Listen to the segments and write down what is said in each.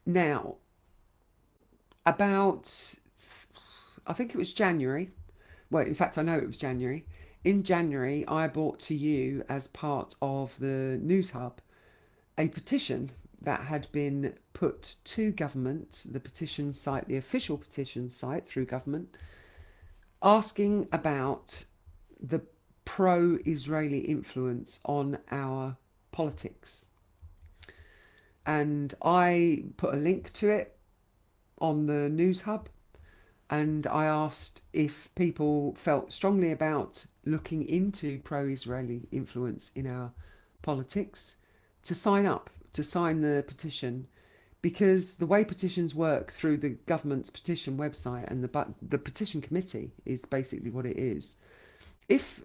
Now, about, I think it was January. Well, in fact, I know it was January. In January, I brought to you, as part of the News Hub, a petition that had been put to government, the petition site, the official petition site through government, asking about the pro Israeli influence on our politics. And I put a link to it on the News Hub, and I asked if people felt strongly about looking into pro Israeli influence in our politics to sign up, to sign the petition, because the way petitions work through the government's petition website, and the petition committee is basically what it is. If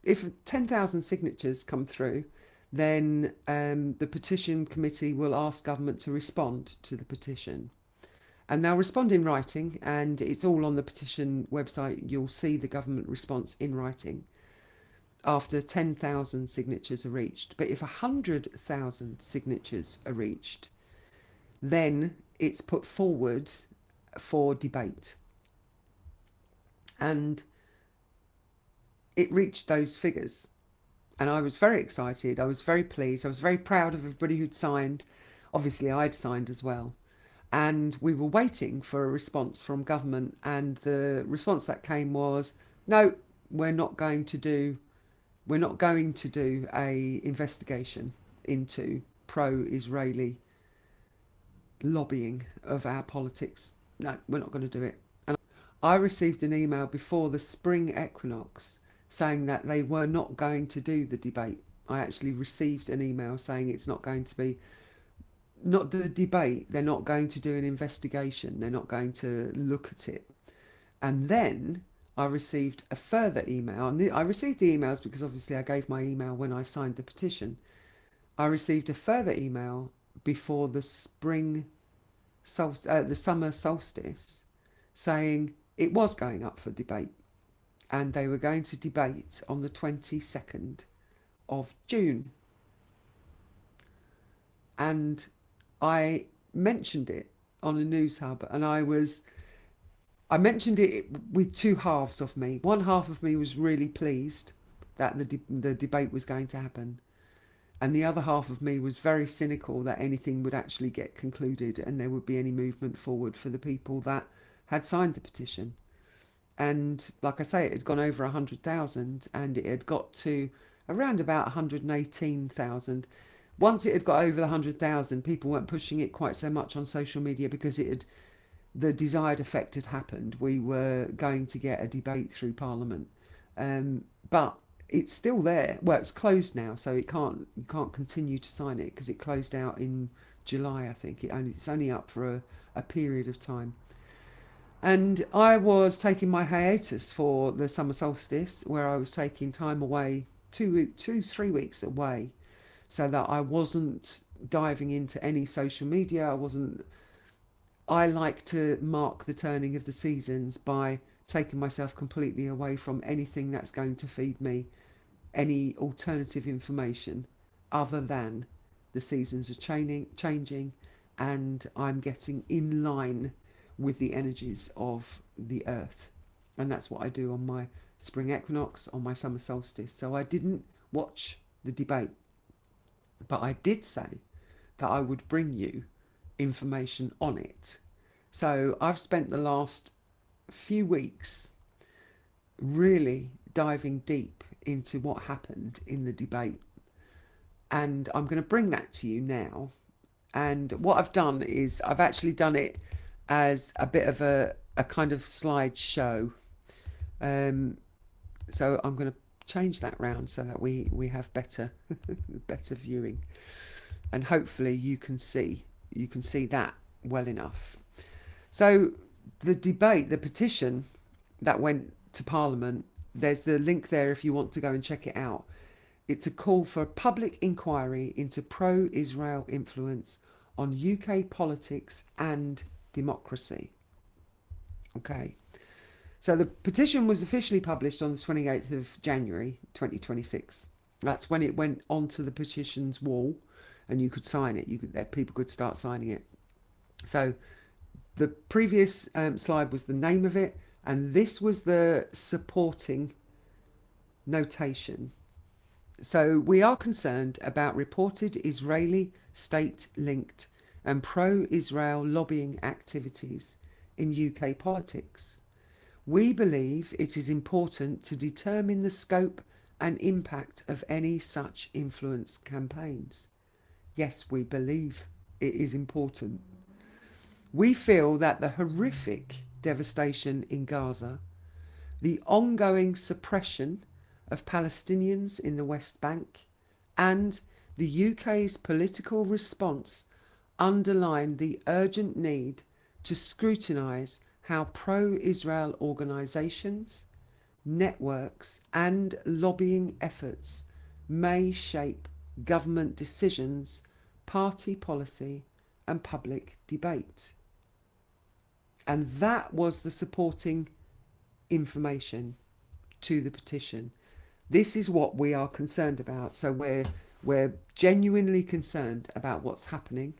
if 10,000 signatures come through, then the petition committee will ask government to respond to the petition. And they'll respond in writing, and it's all on the petition website. You'll see the government response in writing after 10,000 signatures are reached. But if 100,000 signatures are reached, then it's put forward for debate. And it reached those figures. And I was very excited. I was very pleased. I was very proud of everybody who'd signed. Obviously, I'd signed as well. And we were waiting for a response from government. And the response that came was, no, we're not going to do we're not going to do a investigation into pro-Israeli lobbying of our politics. No, we're not going to do it. And I received an email before the spring equinox saying that they were not going to do the debate. I actually received an email saying it's not going to be, not the debate, they're not going to do an investigation, they're not going to look at it. And then I received a further email, and I received the emails because obviously I gave my email when I signed the petition. I received a further email before the the summer solstice, saying it was going up for debate, and they were going to debate on the 22nd of June. And I mentioned it on a news hub, and I mentioned it with two halves of me. One half of me was really pleased that the debate was going to happen, and the other half of me was very cynical that anything would actually get concluded and there would be any movement forward for the people that had signed the petition. And like I say, it had gone over 100,000, and it had got to around about 118,000. Once it had got over the 100,000, people weren't pushing it quite so much on social media because the desired effect had happened. We were going to get a debate through Parliament, but it's still there. Well, it's closed now, so you can't continue to sign it because it closed out in July. I think it's only up for a period of time. And I was taking my hiatus for the summer solstice, where I was taking time away, 3 weeks away, so that I wasn't diving into any social media. I wasn't. I like to mark the turning of the seasons by taking myself completely away from anything that's going to feed me any alternative information other than the seasons are changing, and I'm getting in line with the energies of the earth. And that's what I do on my spring equinox, on my summer solstice. So I didn't watch the debate, but I did say that I would bring you information on it. So I've spent the last few weeks really diving deep into what happened in the debate. And I'm going to bring that to you now. And what I've done is I've actually done it as a bit of a kind of slideshow. Um, so I'm going to change that round so that we have better viewing, and hopefully you can see that well enough. So the debate, the petition that went to Parliament, there's the link there if you want to go and check it out. It's a call for a public inquiry into pro-Israel influence on UK politics and democracy. Okay. So the petition was officially published on the 28th of January 2026. That's when it went onto the petitions wall, and you could sign it. People could start signing it. So the previous slide was the name of it, and this was the supporting notation. So we are concerned about reported Israeli state-linked and pro-Israel lobbying activities in UK politics. We believe it is important to determine the scope and impact of any such influence campaigns. Yes, we believe it is important. We feel that the horrific devastation in Gaza, the ongoing suppression of Palestinians in the West Bank, and the UK's political response underline the urgent need to scrutinise how pro-Israel organisations, networks and lobbying efforts may shape government decisions, party policy and public debate. And that was the supporting information to the petition. This is what we are concerned about. So we're genuinely concerned about what's happening,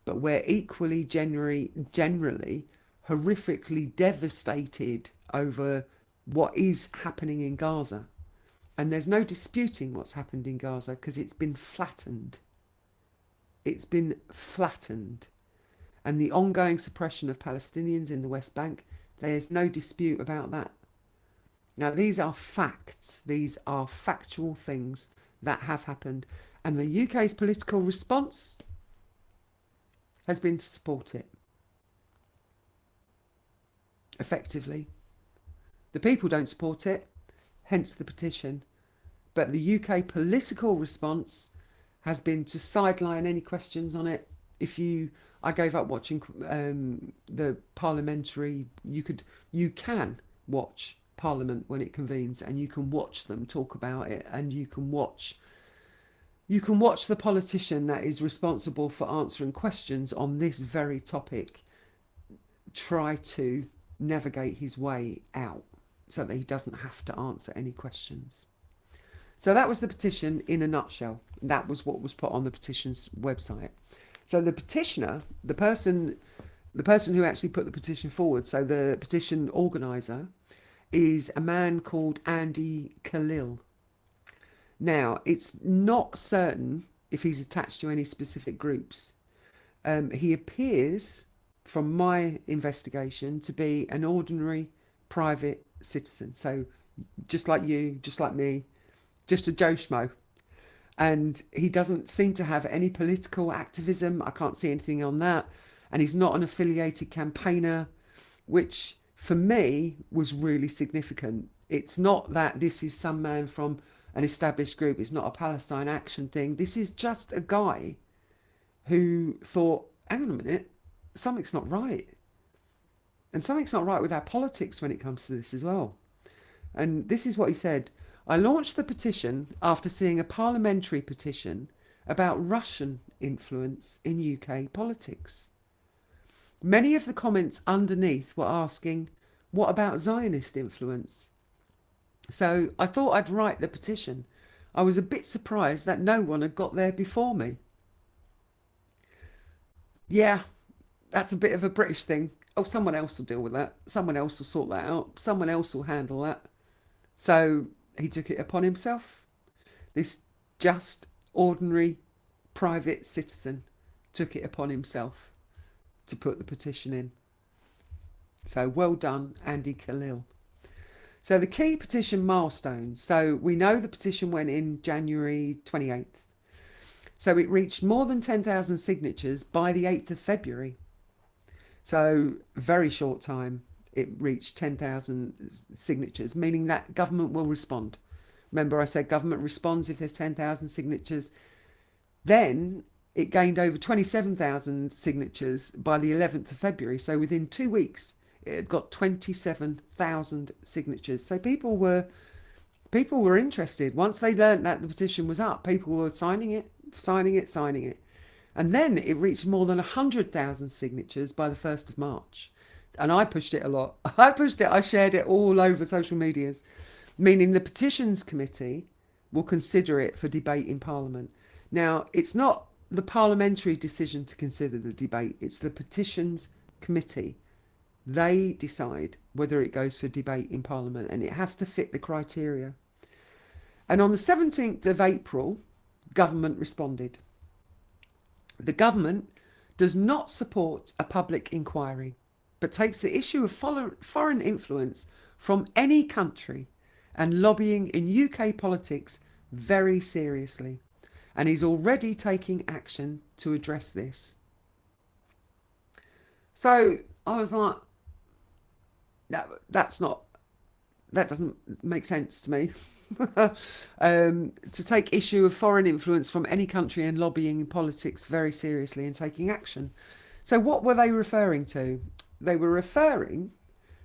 but we're equally generally horrifically devastated over what is happening in Gaza. And there's no disputing what's happened in Gaza because it's been flattened. It's been flattened. And the ongoing suppression of Palestinians in the West Bank, there's no dispute about that. Now, these are facts. These are factual things that have happened. And the UK's political response has been to support it. Effectively. The people don't support it, hence the petition. But the UK political response has been to sideline any questions on it. I gave up watching the Parliamentary. You can watch Parliament when it convenes, and you can watch them talk about it, and you can watch the politician that is responsible for answering questions on this very topic try to navigate his way out so that he doesn't have to answer any questions. So that was the petition in a nutshell. That was what was put on the petition's website. So the petitioner, the person who actually put the petition forward, so the petition organiser, is a man called Andy Khalil. Now, it's not certain if he's attached to any specific groups. He appears, from my investigation, to be an ordinary private citizen. So just like you, just like me, just a Joe Schmo. And he doesn't seem to have any political activism. I can't see anything on that. And he's not an affiliated campaigner, which for me was really significant. It's not that this is some man from an established group. It's not a Palestine Action thing. This is just a guy who thought, hang on a minute, something's not right. And something's not right with our politics when it comes to this as well. And this is what he said. I launched the petition after seeing a parliamentary petition about Russian influence in UK politics. Many of the comments underneath were asking, what about Zionist influence? So I thought I'd write the petition. I was a bit surprised that no one had got there before me. Yeah, that's a bit of a British thing. Oh, someone else will deal with that. Someone else will sort that out. Someone else will handle that. So he took it upon himself. This just ordinary private citizen took it upon himself to put the petition in. So well done, Andy Khalil. So the key petition milestones. So we know the petition went in January 28th. So it reached more than 10,000 signatures by the 8th of February. So very short time. It reached 10,000 signatures, meaning that government will respond. Remember I said government responds if there's 10,000 signatures. Then it gained over 27,000 signatures by the 11th of February. So within 2 weeks, it had got 27,000 signatures. So people were interested. Once they learned that the petition was up, people were signing it. And then it reached more than 100,000 signatures by the 1st of March. And I pushed it a lot. I shared it all over social medias, meaning the petitions committee will consider it for debate in Parliament. Now, it's not the parliamentary decision to consider the debate. It's the petitions committee. They decide whether it goes for debate in Parliament, and it has to fit the criteria. And on the 17th of April, government responded. The government does not support a public inquiry, but takes the issue of foreign influence from any country and lobbying in UK politics very seriously, and is already taking action to address this. So I was like, that doesn't make sense to me. To take issue of foreign influence from any country and lobbying in politics very seriously and taking action. So what were they referring to? They were referring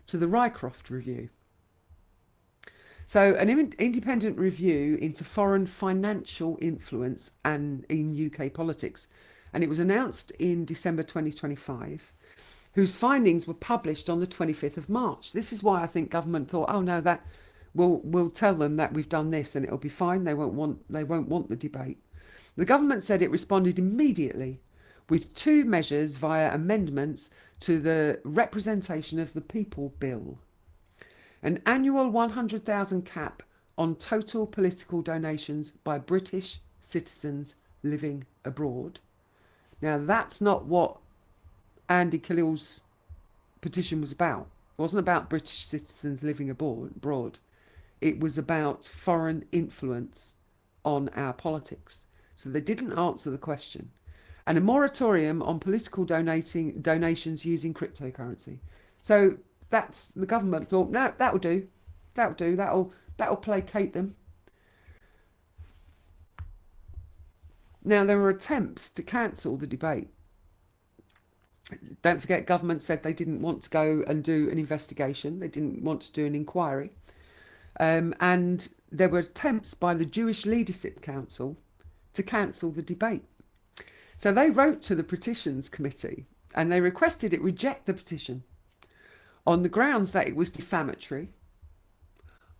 to the Rycroft Review. So an independent review into foreign financial influence and in UK politics. And it was announced in December 2025, whose findings were published on the 25th of March. This is why I think government thought, oh no, that we'll tell them that we've done this and it'll be fine. They won't want the debate. The government said it responded immediately with 2 measures via amendments to the Representation of the People Bill. An annual 100,000 cap on total political donations by British citizens living abroad. Now, that's not what Andy Khalil's petition was about. It wasn't about British citizens living abroad. It was about foreign influence on our politics. So they didn't answer the question. And a moratorium on political donations using cryptocurrency. So that's the government thought, no, that'll do. That'll placate them. Now, there were attempts to cancel the debate. Don't forget, government said they didn't want to go and do an investigation. They didn't want to do an inquiry. And there were attempts by the Jewish Leadership Council to cancel the debate. So they wrote to the petitions committee and they requested it reject the petition on the grounds that it was defamatory.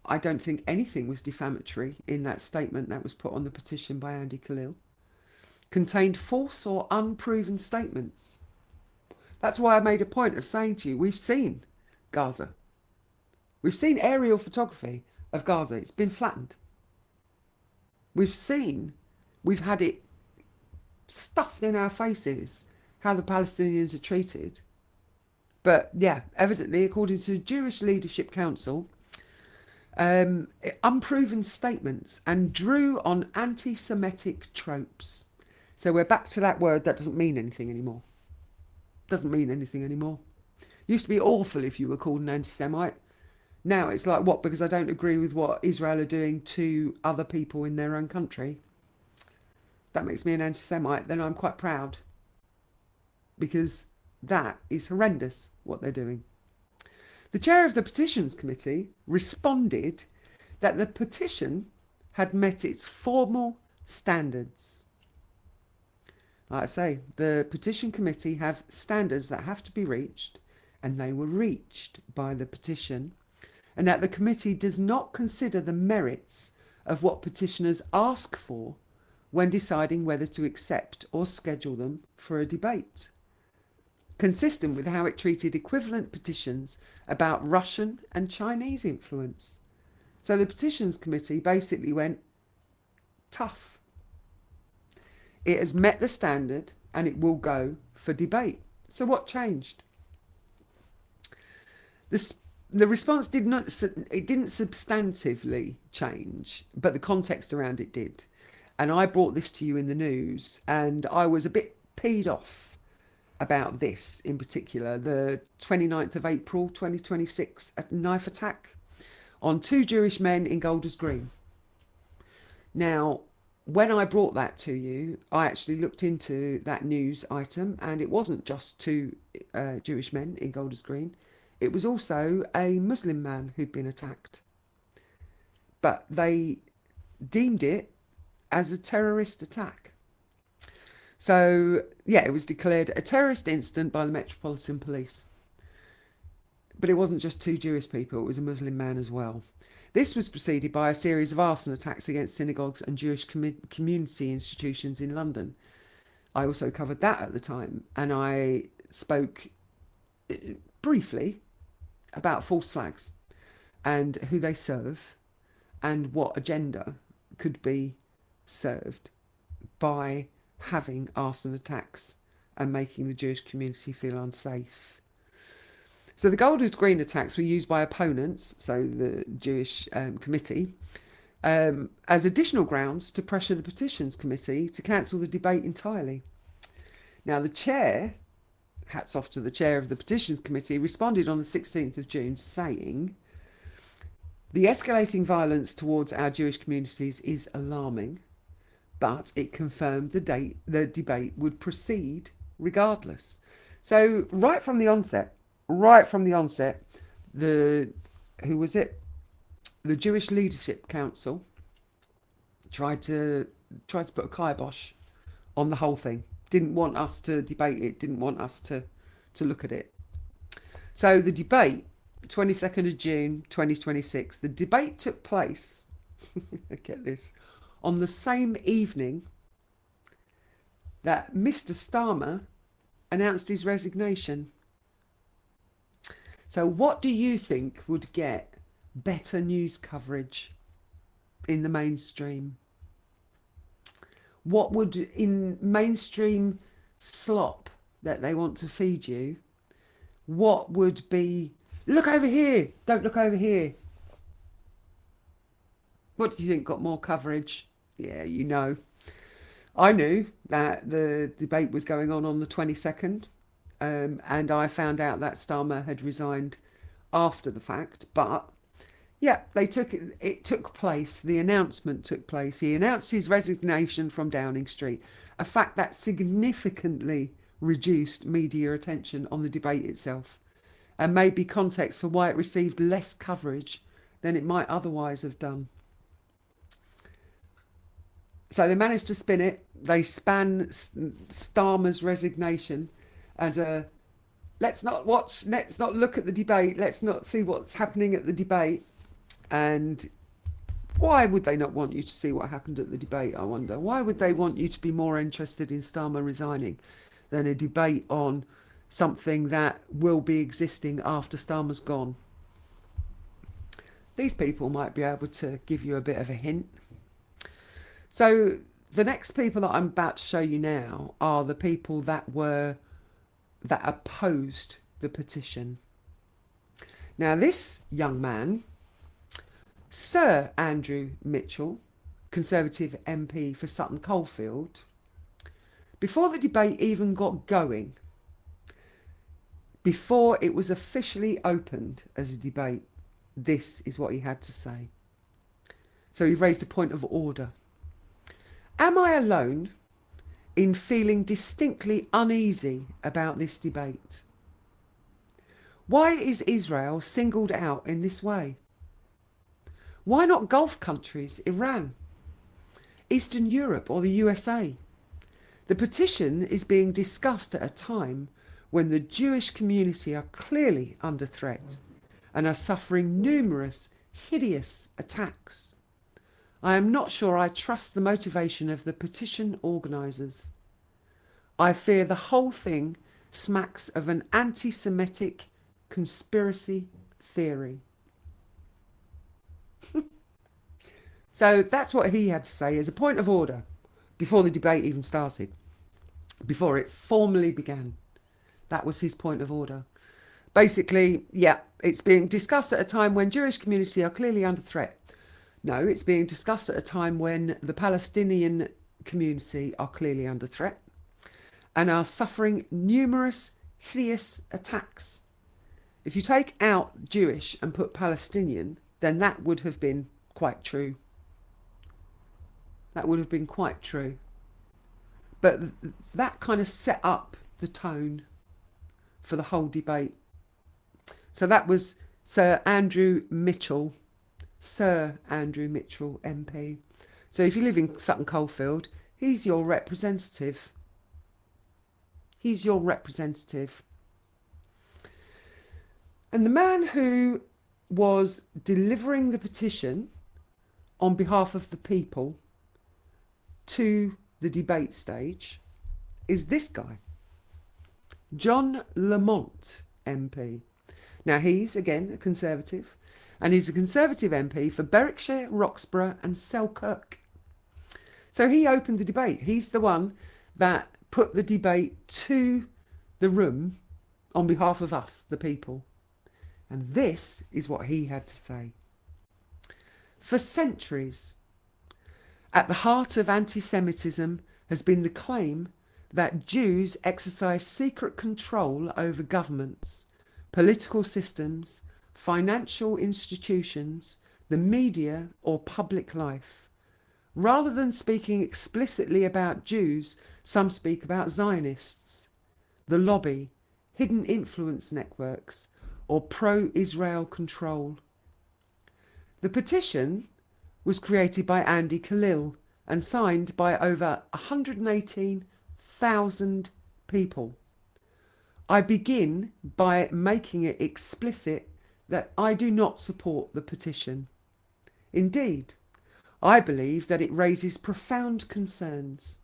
I don't think anything was defamatory in that statement that was put on the petition by Andy Khalil. Contained false or unproven statements. That's why I made a point of saying to you, we've seen Gaza. We've seen aerial photography of Gaza. It's been flattened. We've had it stuffed in our faces how the Palestinians are treated. But yeah, evidently, according to the Jewish Leadership Council, unproven statements and drew on anti-Semitic tropes. So we're back to that word that doesn't mean anything anymore. Doesn't mean anything anymore. Used to be awful if you were called an anti-Semite. Now it's like, what, because I don't agree with what Israel are doing to other people in their own country? That makes me an anti-Semite. Then I'm quite proud. Because that is horrendous, what they're doing. The chair of the petitions committee responded that the petition had met its formal standards. Like I say, the petition committee have standards that have to be reached, and they were reached by the petition, and that the committee does not consider the merits of what petitioners ask for when deciding whether to accept or schedule them for a debate, consistent with how it treated equivalent petitions about Russian and Chinese influence. So the petitions committee basically went, tough. It has met the standard and it will go for debate. So what changed? The response didn't substantively change, but the context around it did. And I brought this to you in the news, and I was a bit peed off about this in particular. The 29th of April 2026 knife attack on 2 Jewish men in Golders Green. Now, when I brought that to you, I actually looked into that news item, and it wasn't just 2 Jewish men in Golders Green. It was also a Muslim man who'd been attacked. But they deemed it as a terrorist attack. So, yeah, it was declared a terrorist incident by the Metropolitan Police. But it wasn't just 2 Jewish people, it was a Muslim man as well. This was preceded by a series of arson attacks against synagogues and Jewish community institutions in London. I also covered that at the time, and I spoke briefly about false flags and who they serve and what agenda could be served by having arson attacks and making the Jewish community feel unsafe. So the Golders Green attacks were used by opponents, so the Jewish committee, as additional grounds to pressure the petitions committee to cancel the debate entirely. Now the chair, hats off to the chair of the petitions committee, responded on the 16th of June saying, "The escalating violence towards our Jewish communities is alarming, but it confirmed the debate would proceed regardless." So right from the onset, the Jewish Leadership Council tried to put a kibosh on the whole thing. Didn't want us to debate it, didn't want us to look at it. So the debate, 22nd of June 2026, the debate took place, get this, on the same evening that Mr. Starmer announced his resignation. So what do you think would get better news coverage in the mainstream? What would, in mainstream slop that they want to feed you, what would be, look over here, don't look over here? What do you think got more coverage? Yeah, you know. I knew that the debate was going on the 22nd, and I found out that Starmer had resigned after the fact, but yeah, it took place, the announcement took place. He announced his resignation from Downing Street, a fact that significantly reduced media attention on the debate itself and may be context for why it received less coverage than it might otherwise have done. So they managed to spin it. They span Starmer's resignation as a, let's not look at the debate, let's not see what's happening at the debate. And why would they not want you to see what happened at the debate, I wonder? Why would they want you to be more interested in Starmer resigning than a debate on something that will be existing after Starmer's gone? These people might be able to give you a bit of a hint. So the next people that I'm about to show you now are the people that opposed the petition. Now this young man, Sir Andrew Mitchell, Conservative MP for Sutton Coldfield, before the debate even got going, before it was officially opened as a debate, this is what he had to say. So he raised a point of order. Am I alone in feeling distinctly uneasy about this debate? Why is Israel singled out in this way? Why not Gulf countries, Iran, Eastern Europe or the USA? The petition is being discussed at a time when the Jewish community are clearly under threat and are suffering numerous hideous attacks. I am not sure I trust the motivation of the petition organisers. I fear the whole thing smacks of an anti-Semitic conspiracy theory. So that's what he had to say as a point of order before the debate even started, before it formally began. That was his point of order. Basically, yeah, it's being discussed at a time when Jewish community are clearly under threat. No, it's being discussed at a time when the Palestinian community are clearly under threat and are suffering numerous hideous attacks. If you take out Jewish and put Palestinian, then that would have been quite true. That would have been quite true. But that kind of set up the tone for the whole debate. So that was Sir Andrew Mitchell MP. So if you live in Sutton Coldfield, he's your representative. He's your representative. And the man who was delivering the petition on behalf of the people to the debate stage is this guy, John Lamont MP. Now, he's, again, a Conservative, and he's a Conservative MP for Berwickshire, Roxburgh and Selkirk. So he opened the debate. He's the one that put the debate to the room on behalf of us, the people. And this is what he had to say. For centuries, at the heart of anti-Semitism has been the claim that Jews exercise secret control over governments, political systems, financial institutions, the media or public life. Rather than speaking explicitly about Jews, some speak about Zionists, the lobby, hidden influence networks, or pro-Israel control. The petition was created by Andy Khalil and signed by over 118,000 people. I begin by making it explicit that I do not support the petition. Indeed, I believe that it raises profound concerns,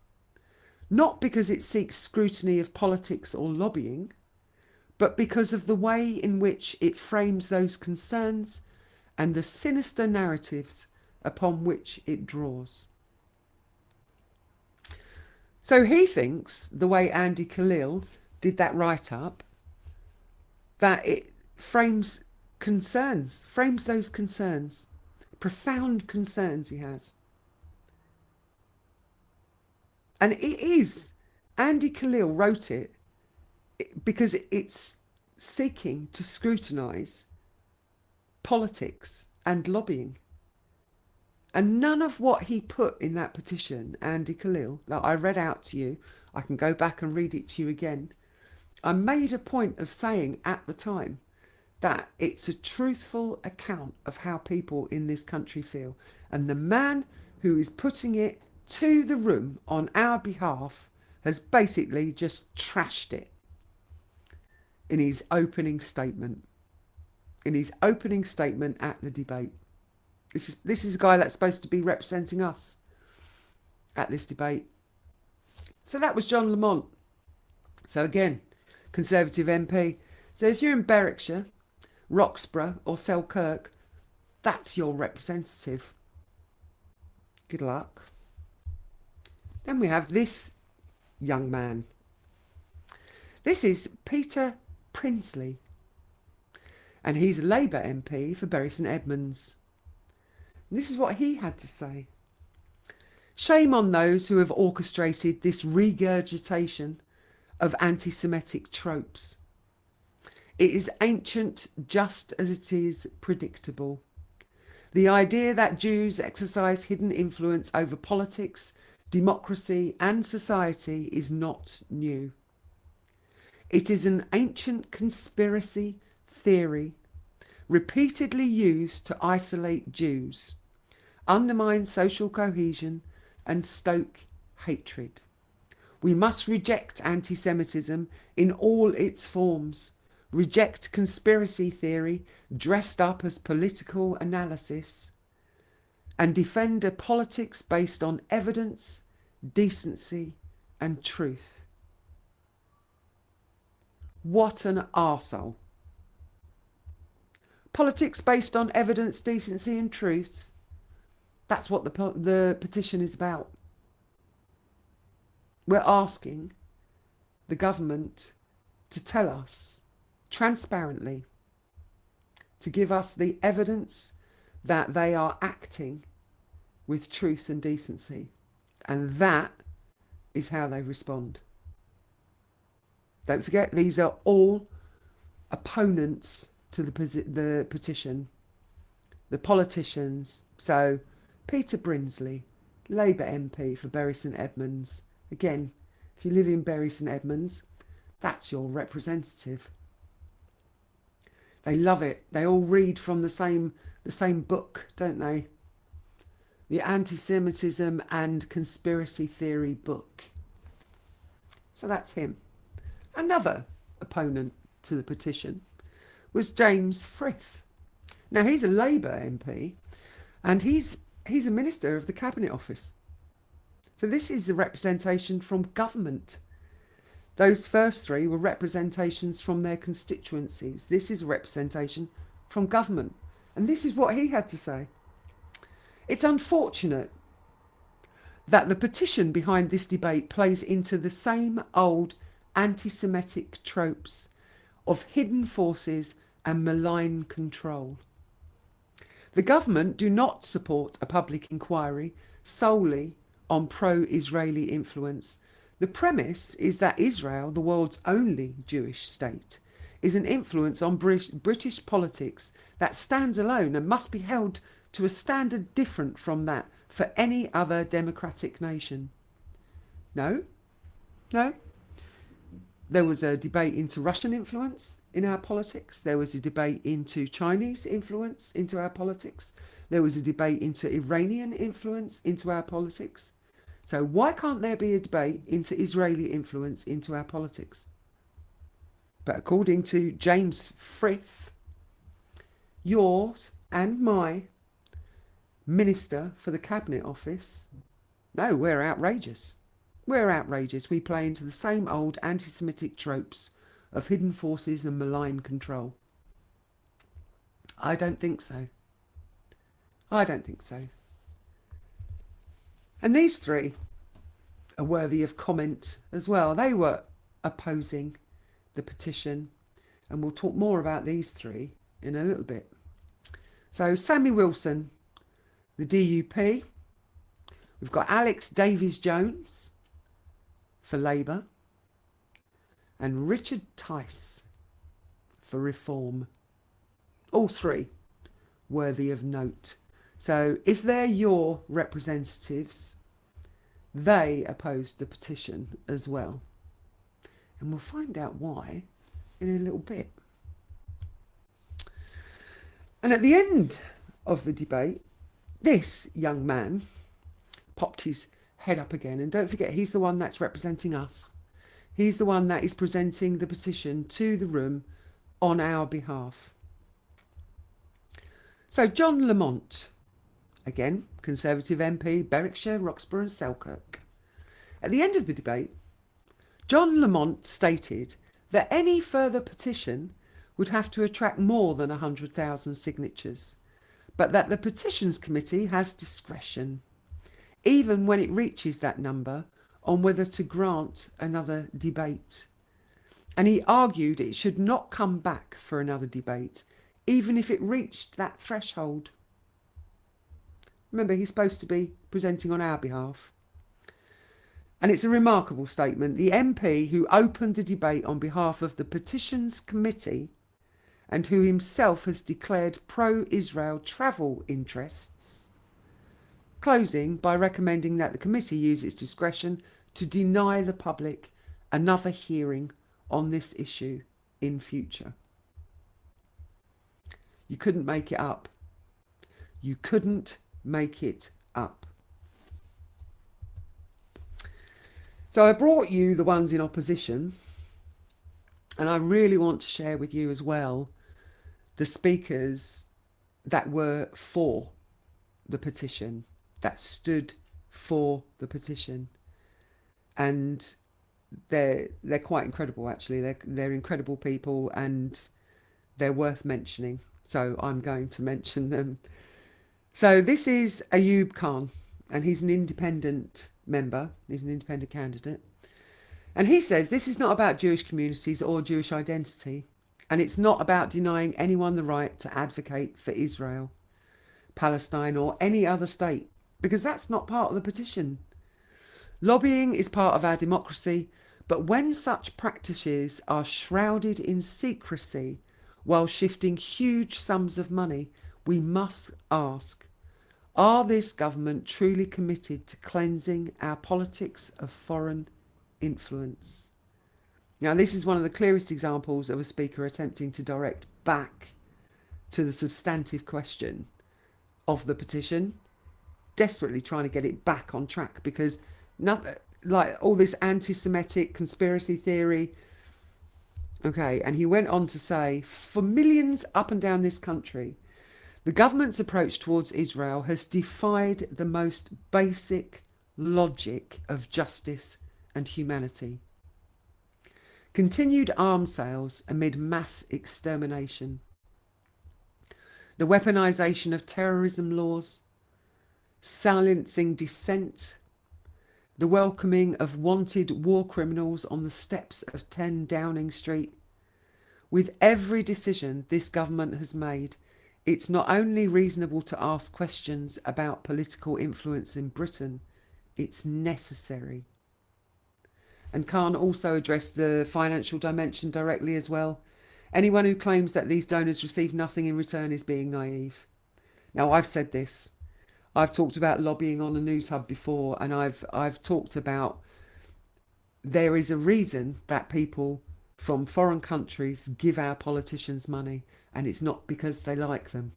not because it seeks scrutiny of politics or lobbying, but because of the way in which it frames those concerns and the sinister narratives upon which it draws. So he thinks, the way Andy Khalil did that write-up, that it frames those concerns, profound concerns he has. And it is, Andy Khalil wrote it because it's seeking to scrutinise politics and lobbying. And none of what he put in that petition, Andy Khalil, that I read out to you, I can go back and read it to you again. I made a point of saying at the time that it's a truthful account of how people in this country feel. And the man who is putting it to the room on our behalf has basically just trashed it in his opening statement. In his opening statement at the debate. This is a guy that's supposed to be representing us at this debate. So that was John Lamont. So again, Conservative MP. So if you're in Berwickshire, Roxburgh or Selkirk, that's your representative. Good luck. Then we have this young man. This is Peter Prinsley. And he's a Labour MP for Bury St Edmunds. And this is what he had to say. Shame on those who have orchestrated this regurgitation of anti-Semitic tropes. It is ancient just as it is predictable. The idea that Jews exercise hidden influence over politics, democracy and society is not new. It is an ancient conspiracy theory repeatedly used to isolate Jews, undermine social cohesion and stoke hatred. We must reject anti-Semitism in all its forms, reject conspiracy theory dressed up as political analysis, and defend a politics based on evidence, decency and truth. What an arsehole. Politics based on evidence, decency and truth. That's what the petition is about. We're asking the government to tell us transparently, to give us the evidence that they are acting with truth and decency. And that is how they respond. Don't forget, these are all opponents to the petition, the politicians. So Peter Prinsley, Labour MP for Bury St Edmunds. Again, if you live in Bury St Edmunds, that's your representative. They love it. They all read from the same book, don't they? The Anti-Semitism and Conspiracy Theory book. So that's him. Another opponent to the petition was James Frith. Now he's a Labour MP and he's a Minister of the Cabinet Office. So this is a representation from government. Those first three were representations from their constituencies. This is a representation from government. And this is what he had to say. It's unfortunate that the petition behind this debate plays into the same old anti-Semitic tropes of hidden forces and malign control. The government do not support a public inquiry solely on pro-Israeli influence. The premise is that Israel, the world's only Jewish state, is an influence on British politics that stands alone and must be held to a standard different from that for any other democratic nation. No. There was a debate into Russian influence in our politics. There was a debate into Chinese influence into our politics. There was a debate into Iranian influence into our politics. So why can't there be a debate into Israeli influence into our politics? But according to James Frith, yours and my Minister for the Cabinet Office, no, we're outrageous. We're outrageous. We play into the same old anti-Semitic tropes of hidden forces and malign control. I don't think so. I don't think so. And these three are worthy of comment as well. They were opposing the petition, and we'll talk more about these three in a little bit. So Sammy Wilson, the DUP. We've got Alex Davies-Jones for Labour, and Richard Tice for Reform. All three worthy of note. So if they're your representatives, they opposed the petition as well. And we'll find out why in a little bit. And at the end of the debate, this young man popped his head up again. And don't forget, he's the one that's representing us. He's the one that is presenting the petition to the room on our behalf. So John Lamont, again, Conservative MP, Berwickshire, Roxburgh and Selkirk. At the end of the debate, John Lamont stated that any further petition would have to attract more than 100,000 signatures, but that the Petitions Committee has discretion, even when it reaches that number, on whether to grant another debate. And he argued it should not come back for another debate, even if it reached that threshold. Remember, he's supposed to be presenting on our behalf. And it's a remarkable statement. The MP who opened the debate on behalf of the Petitions Committee and who himself has declared pro-Israel travel interests, closing by recommending that the committee use its discretion to deny the public another hearing on this issue in future. You couldn't make it up. You couldn't make it up. So I brought you the ones in opposition, and I really want to share with you as well the speakers that were for the petition, that stood for the petition. And they're quite incredible, actually. They're incredible people, and they're worth mentioning. So I'm going to mention them. So this is Ayub Khan, and he's an independent member. He's an independent candidate. And he says this is not about Jewish communities or Jewish identity, and it's not about denying anyone the right to advocate for Israel, Palestine, or any other state, because that's not part of the petition. Lobbying is part of our democracy, but when such practices are shrouded in secrecy while shifting huge sums of money, we must ask, are this government truly committed to cleansing our politics of foreign influence? Now, this is one of the clearest examples of a speaker attempting to direct back to the substantive question of the petition, desperately trying to get it back on track, because nothing like all this anti-Semitic conspiracy theory. Okay, and he went on to say, for millions up and down this country, the government's approach towards Israel has defied the most basic logic of justice and humanity. Continued arms sales amid mass extermination. The weaponisation of terrorism laws. Silencing dissent. The welcoming of wanted war criminals on the steps of 10 Downing Street. With every decision this government has made, it's not only reasonable to ask questions about political influence in Britain, it's necessary. And Khan also addressed the financial dimension directly as well. Anyone who claims that these donors receive nothing in return is being naive. Now, I've said this. I've talked about lobbying on a news hub before, and I've talked about there is a reason that people from foreign countries give our politicians money, and it's not because they like them.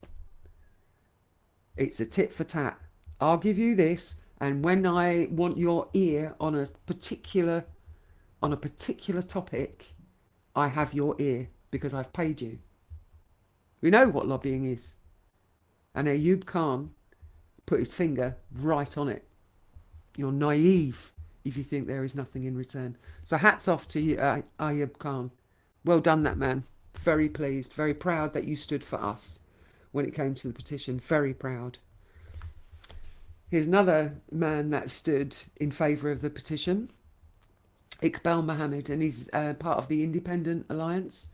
It's a tit for tat. I'll give you this, and when I want your ear on a particular topic, I have your ear because I've paid you. We know what lobbying is. And Ayub Khan put his finger right on it. You're naive if you think there is nothing in return. So hats off to you, Ayub Khan. Well done, that man. Very pleased, very proud that you stood for us when it came to the petition. Very proud. Here's another man that stood in favour of the petition. Iqbal Mohammed, and he's part of the Independent Alliance.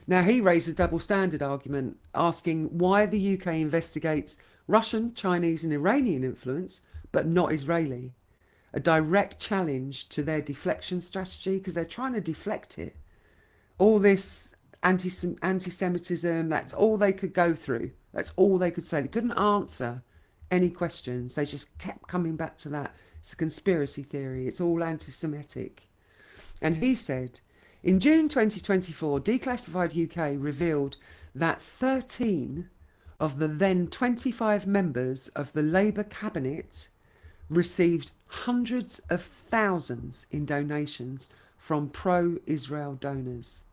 Now, he raised a double standard argument, asking why the UK investigates Russian, Chinese and Iranian influence, but not Israeli. A direct challenge to their deflection strategy, because they're trying to deflect it. All this anti-Semitism, that's all they could go through. That's all they could say. They couldn't answer any questions. They just kept coming back to that. It's a conspiracy theory. It's all anti-Semitic. And he said, in June 2024, Declassified UK revealed that 13 of the then 25 members of the Labour cabinet received hundreds of thousands in donations from pro-Israel donors,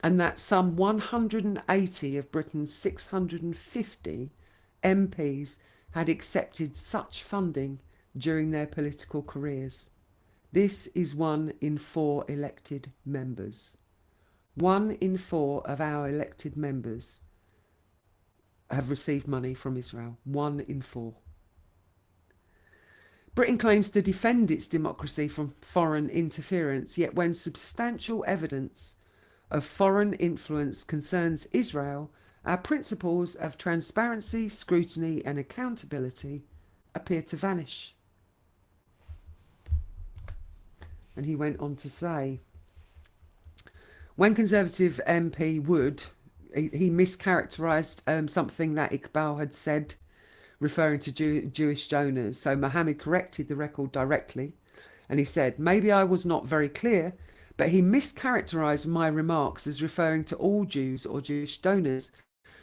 and that some 180 of Britain's 650 MPs had accepted such funding during their political careers. This is 1 in 4 elected members. 1 in 4 of our elected members have received money from Israel. 1 in 4. Britain claims to defend its democracy from foreign interference, yet when substantial evidence of foreign influence concerns Israel, our principles of transparency, scrutiny and accountability appear to vanish. And he went on to say, when Conservative MP Wood, he mischaracterised something that Iqbal had said, referring to Jewish donors. So Mohammed corrected the record directly, and he said, maybe I was not very clear, but he mischaracterised my remarks as referring to all Jews or Jewish donors.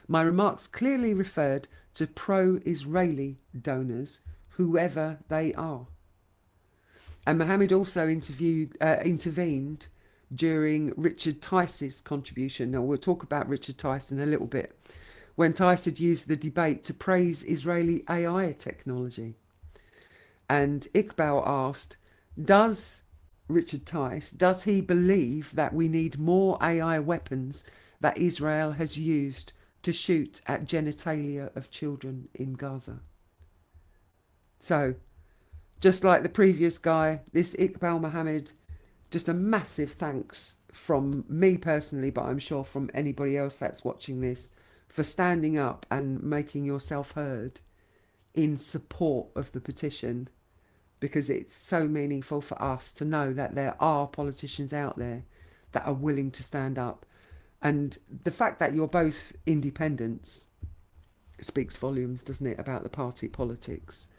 My remarks clearly referred to pro-Israeli donors, whoever they are. And Mohammed also intervened during Richard Tice's contribution. Now, we'll talk about Richard Tice in a little bit. When Tice had used the debate to praise Israeli AI technology. And Iqbal asked, does he believe that we need more AI weapons that Israel has used to shoot at genitalia of children in Gaza? So, just like the previous guy, this Iqbal Mohammed, just a massive thanks from me personally, but I'm sure from anybody else that's watching this, for standing up and making yourself heard in support of the petition, because it's so meaningful for us to know that there are politicians out there that are willing to stand up. And the fact that you're both independents speaks volumes, doesn't it, about the party politics.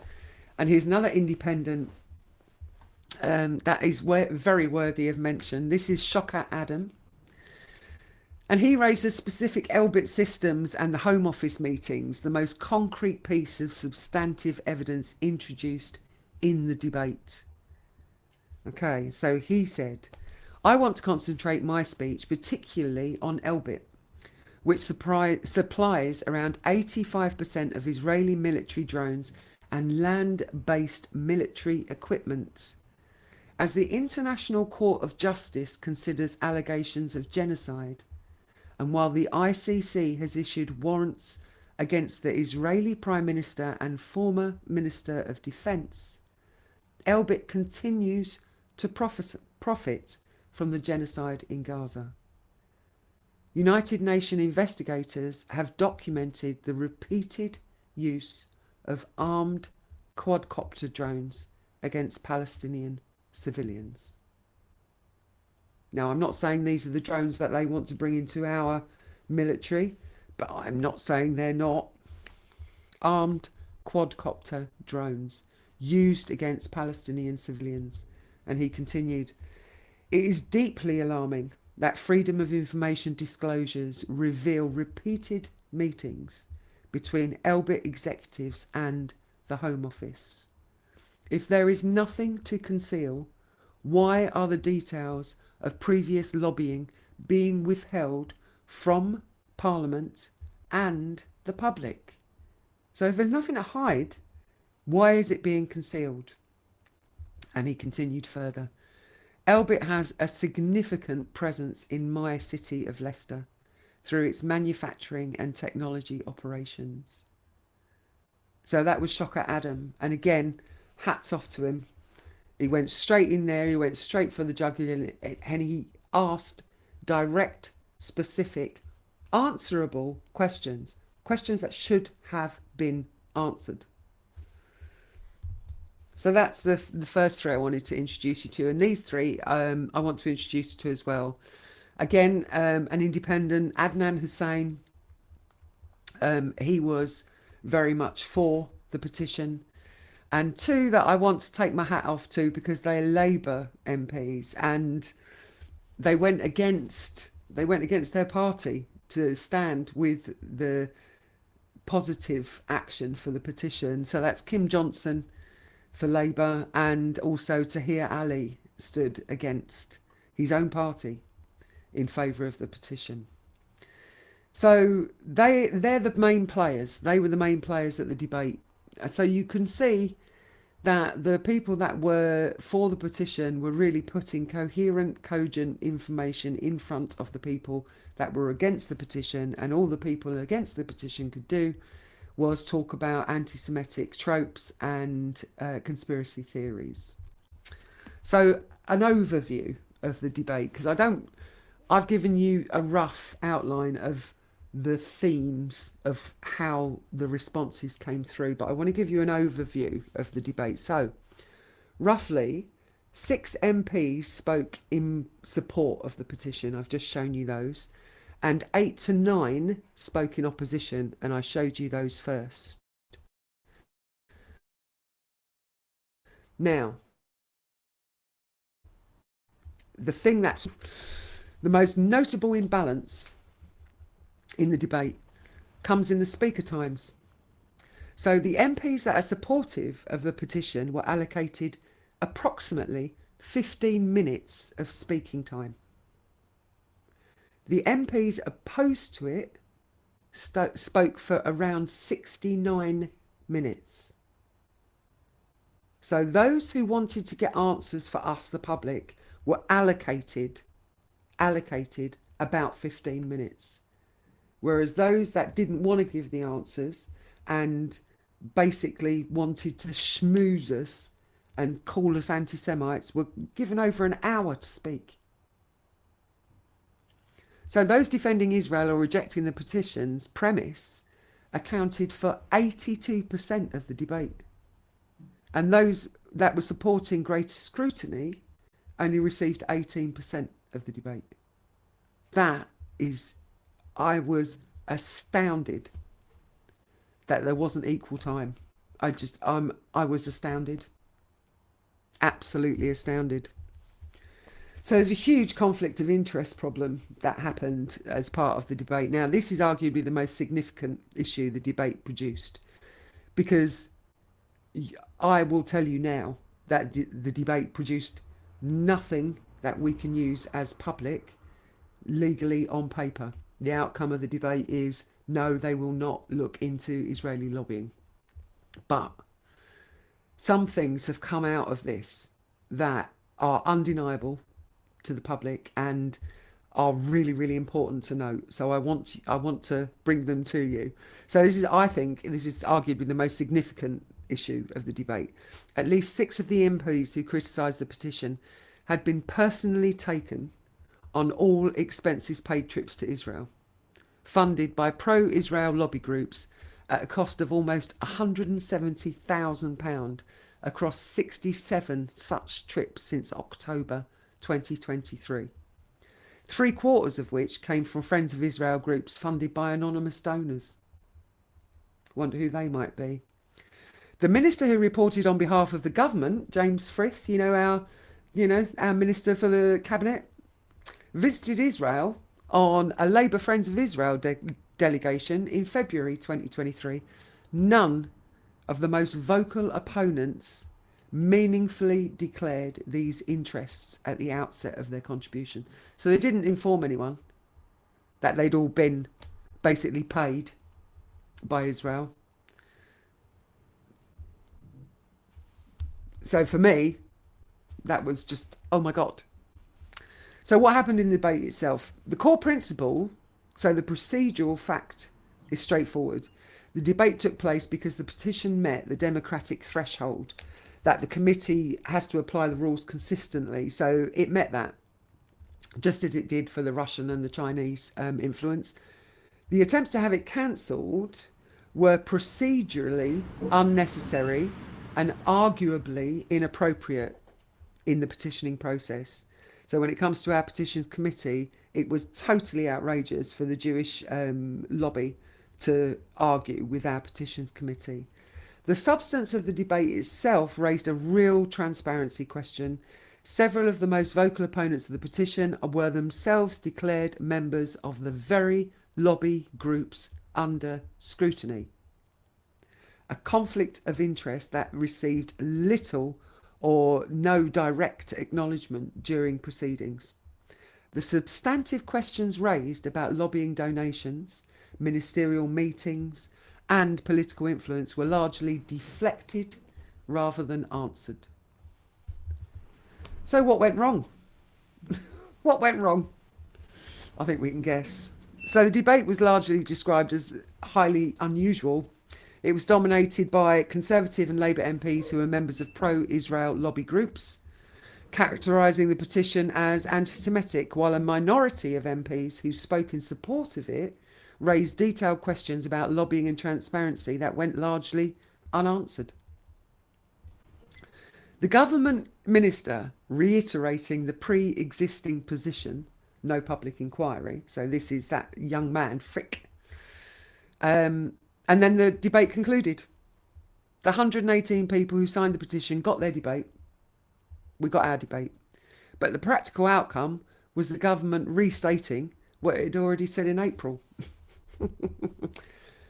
And here's another independent that is very worthy of mention. This is Shocker Adam. And he raised the specific Elbit systems and the Home Office meetings, the most concrete piece of substantive evidence introduced in the debate. Okay, so he said, I want to concentrate my speech particularly on Elbit, which supplies around 85% of Israeli military drones and land-based military equipment. As the International Court of Justice considers allegations of genocide, and while the ICC has issued warrants against the Israeli Prime Minister and former Minister of Defence, Elbit continues to profit from the genocide in Gaza. United Nations investigators have documented the repeated use of armed quadcopter drones against Palestinian civilians. Now, I'm not saying these are the drones that they want to bring into our military, but I'm not saying they're not. Armed quadcopter drones used against Palestinian civilians. And he continued, it is deeply alarming that Freedom of Information disclosures reveal repeated meetings between Elbit executives and the Home Office. If there is nothing to conceal, why are the details of previous lobbying being withheld from Parliament and the public? So if there's nothing to hide, why is it being concealed? And he continued further. Elbit has a significant presence in my city of Leicester through its manufacturing and technology operations. So that was Shocker Adam. And again, hats off to him. He went straight in there, he went straight for the jugular, and he asked direct, specific, answerable questions. Questions that should have been answered. So that's the first three I wanted to introduce you to. And these three I want to introduce you to as well. Again, an independent, Adnan Hussein. He was very much for the petition. And two that I want to take my hat off to because they're Labour MPs and they went against their party to stand with the positive action for the petition. So that's Kim Johnson for Labour, and also Tahir Ali stood against his own party in favour of the petition. So they're the main players. They were the main players at the debate. So you can see that the people that were for the petition were really putting coherent, cogent information in front of the people that were against the petition, and all the people against the petition could do was talk about anti-Semitic tropes and conspiracy theories. So an overview of the debate, because I've given you a rough outline of the themes of how the responses came through, but I want to give you an overview of the debate. So roughly 6 MPs spoke in support of the petition. I've just shown you those. And 8 to 9 spoke in opposition, and I showed you those first. Now, the thing that's the most notable imbalance in the debate comes in the speaker times. So the MPs that are supportive of the petition were allocated approximately 15 minutes of speaking time. The MPs opposed to it spoke for around 69 minutes. So those who wanted to get answers for us, the public, were allocated about 15 minutes. Whereas those that didn't want to give the answers and basically wanted to schmooze us and call us anti-Semites were given over an hour to speak. So those defending Israel or rejecting the petition's premise accounted for 82% of the debate. And those that were supporting greater scrutiny only received 18% of the debate. I was astounded that there wasn't equal time. I was astounded. Absolutely astounded. So there's a huge conflict of interest problem that happened as part of the debate. Now, this is arguably the most significant issue the debate produced, because I will tell you now that the debate produced nothing that we can use as public legally on paper. The outcome of the debate is no, they will not look into Israeli lobbying. But some things have come out of this that are undeniable to the public and are really, really important to note. So I want to bring them to you. So I think this is arguably the most significant issue of the debate. At least 6 of the MPs who criticised the petition had been personally taken on all expenses paid trips to Israel, funded by pro-Israel lobby groups at a cost of almost £170,000 across 67 such trips since October 2023. 3/4 of which came from Friends of Israel groups funded by anonymous donors. Wonder who they might be. The minister who reported on behalf of the government, James Frith, our minister for the cabinet, visited Israel on a Labour Friends of Israel delegation in February 2023. None of the most vocal opponents meaningfully declared these interests at the outset of their contribution. So they didn't inform anyone that they'd all been basically paid by Israel. So for me, that was just, oh my God. So what happened in the debate itself? The core principle, so the procedural fact, is straightforward. The debate took place because the petition met the democratic threshold that the committee has to apply the rules consistently. So it met that, just as it did for the Russian and the Chinese influence. The attempts to have it cancelled were procedurally unnecessary and arguably inappropriate in the petitioning process. So when it comes to our petitions committee, it was totally outrageous for the Jewish lobby to argue with our petitions committee. The substance of the debate itself raised a real transparency question. Several of the most vocal opponents of the petition were themselves declared members of the very lobby groups under scrutiny. A conflict of interest that received little or no direct acknowledgement during proceedings. The substantive questions raised about lobbying donations, ministerial meetings, and political influence were largely deflected rather than answered. So what went wrong? What went wrong? I think we can guess. So the debate was largely described as highly unusual. It was dominated by Conservative and Labour MPs who were members of pro-Israel lobby groups, characterising the petition as anti-Semitic, while a minority of MPs who spoke in support of it raised detailed questions about lobbying and transparency that went largely unanswered. The government minister reiterating the pre-existing position, no public inquiry, so this is that young man, Frick, and then the debate concluded. The 118 people who signed the petition got their debate. We got our debate. But the practical outcome was the government restating what it had already said in April.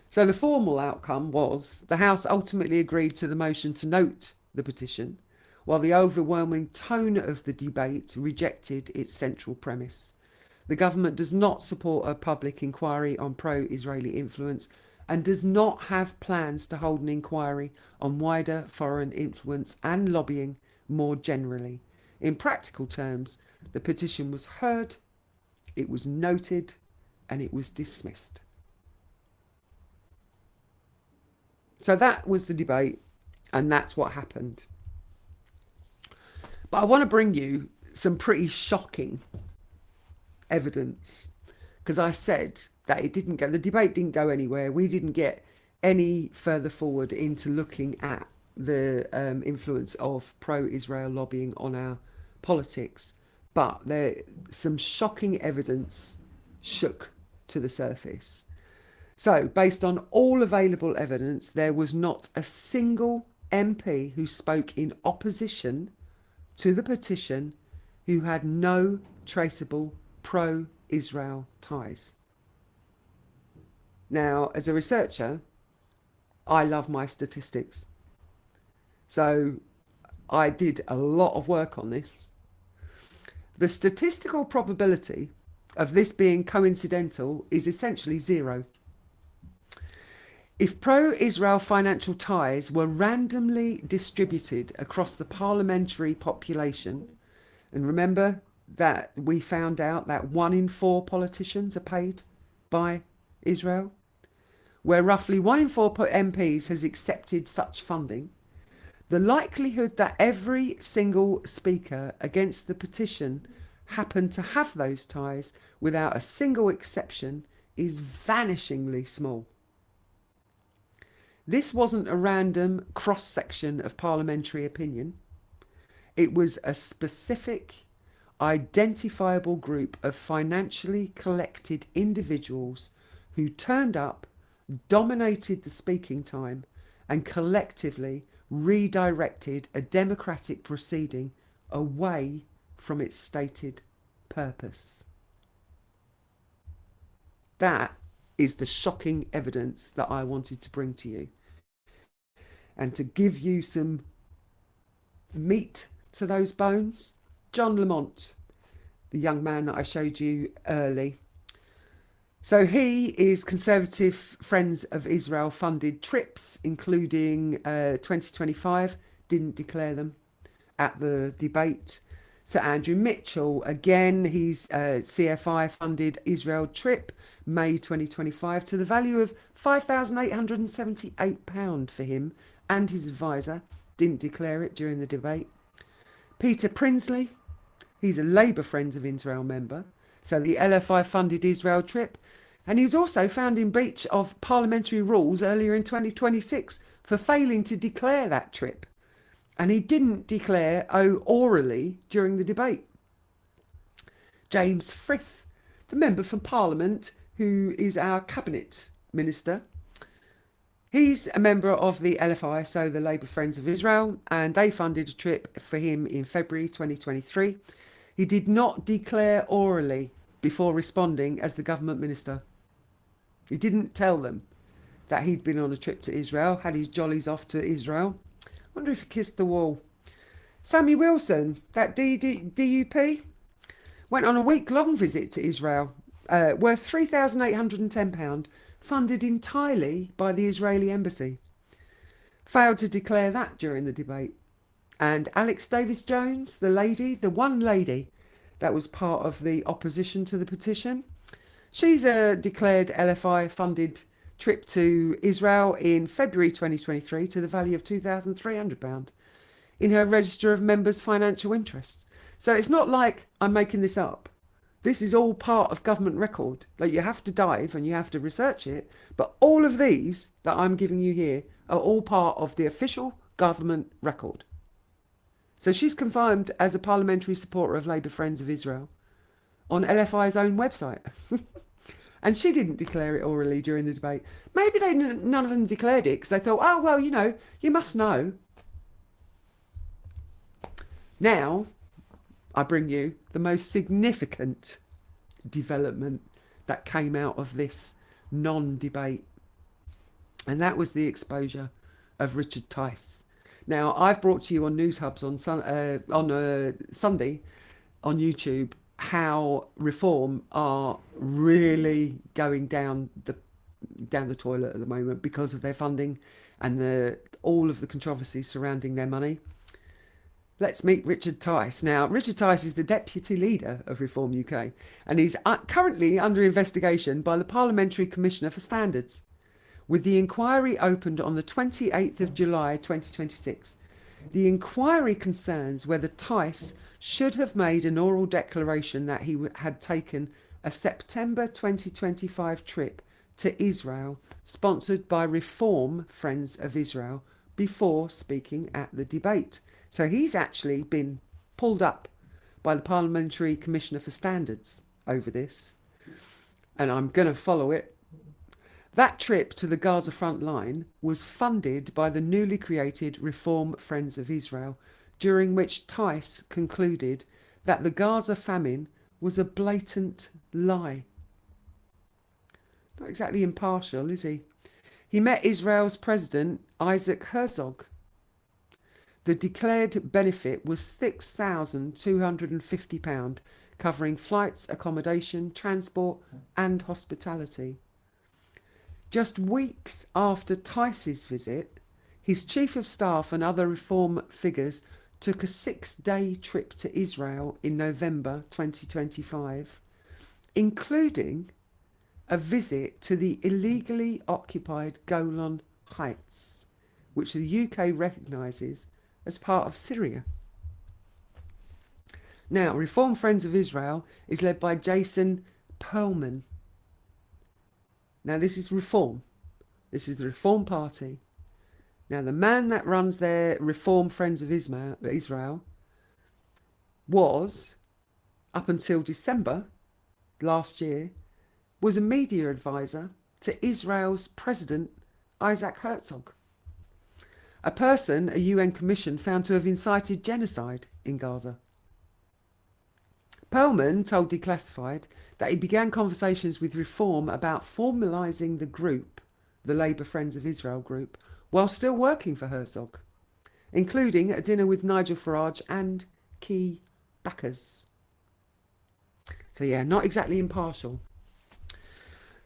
So the formal outcome was the House ultimately agreed to the motion to note the petition, while the overwhelming tone of the debate rejected its central premise. The government does not support a public inquiry on pro-Israeli influence and does not have plans to hold an inquiry on wider foreign influence and lobbying more generally. In practical terms, the petition was heard, it was noted, and it was dismissed. So that was the debate, and that's what happened. But I want to bring you some pretty shocking evidence, because I said that the debate didn't go anywhere. We didn't get any further forward into looking at the influence of pro-Israel lobbying on our politics. But some shocking evidence shook to the surface. So, based on all available evidence, there was not a single MP who spoke in opposition to the petition who had no traceable pro-Israel ties. Now, as a researcher, I love my statistics. So I did a lot of work on this. The statistical probability of this being coincidental is essentially 0. If pro-Israel financial ties were randomly distributed across the parliamentary population, And remember that we found out that 1 in 4 politicians are paid by Israel, where roughly 1 in 4 MPs has accepted such funding. The likelihood that every single speaker against the petition happened to have those ties without a single exception is vanishingly small. This wasn't a random cross-section of parliamentary opinion. It was a specific, identifiable group of financially collected individuals who turned up, dominated the speaking time, and collectively redirected a democratic proceeding away from its stated purpose. That is the shocking evidence that I wanted to bring to you. And to give you some meat to those bones, John Lamont, the young man that I showed you early. So he is Conservative Friends of Israel funded trips, including 2025, didn't declare them at the debate. Sir Andrew Mitchell, again, he's CFI funded Israel trip, May 2025, to the value of £5,878 for him and his advisor, didn't declare it during the debate. Peter Prinsley, he's a Labour Friends of Israel member, so the LFI funded Israel trip, and he was also found in breach of parliamentary rules earlier in 2026 for failing to declare that trip. And he didn't declare orally during the debate. James Frith, the member for Parliament, who is our Cabinet Minister, he's a member of the LFI, so the Labour Friends of Israel, and they funded a trip for him in February 2023. He did not declare orally before responding as the government minister. He didn't tell them that he'd been on a trip to Israel, had his jollies off to Israel. Wonder if he kissed the wall. Sammy Wilson, that DUP, went on a week-long visit to Israel, worth £3,810, funded entirely by the Israeli embassy. Failed to declare that during the debate. And Alex Davis-Jones, the one lady that was part of the opposition to the petition, she's a declared LFI funded trip to Israel in February 2023 to the value of £2,300 in her register of members' financial interests. So it's not like I'm making this up. This is all part of government record. Like, you have to dive and you have to research it. But all of these that I'm giving you here are all part of the official government record. So she's confirmed as a parliamentary supporter of Labour Friends of Israel on LFI's own website. And she didn't declare it orally during the debate. Maybe none of them declared it because they thought, oh, well, you must know. Now, I bring you the most significant development that came out of this non-debate. And that was the exposure of Richard Tice. Now, I've brought to you on News Hubs on Sunday on YouTube how Reform are really going down the toilet at the moment because of their funding and all of the controversies surrounding their money. Let's meet Richard Tice. Now, Richard Tice is the Deputy Leader of Reform UK, and he's currently under investigation by the Parliamentary Commissioner for Standards, with the inquiry opened on the 28th of July 2026. The inquiry concerns whether Tice should have made an oral declaration that he had taken a September 2025 trip to Israel, sponsored by Reform Friends of Israel, before speaking at the debate. So he's actually been pulled up by the Parliamentary Commissioner for Standards over this, and I'm going to follow it. That trip to the Gaza front line was funded by the newly created Reform Friends of Israel, during which Tice concluded that the Gaza famine was a blatant lie. Not exactly impartial, is he? He met Israel's President Isaac Herzog. The declared benefit was £6,250, covering flights, accommodation, transport and hospitality. Just weeks after Tice's visit, his chief of staff and other Reform figures took a 6-day trip to Israel in November 2025, including a visit to the illegally occupied Golan Heights, which the UK recognises as part of Syria. Now, Reform Friends of Israel is led by Jason Perlman. Now, this is Reform. This is the Reform Party. Now, the man that runs their Reform Friends of Israel was, up until December last year, was a media advisor to Israel's President Isaac Herzog, a person a UN commission found to have incited genocide in Gaza. Perlman told Declassified that he began conversations with Reform about formalising the group, the Labour Friends of Israel group, while still working for Herzog, including a dinner with Nigel Farage and key backers. So yeah, not exactly impartial.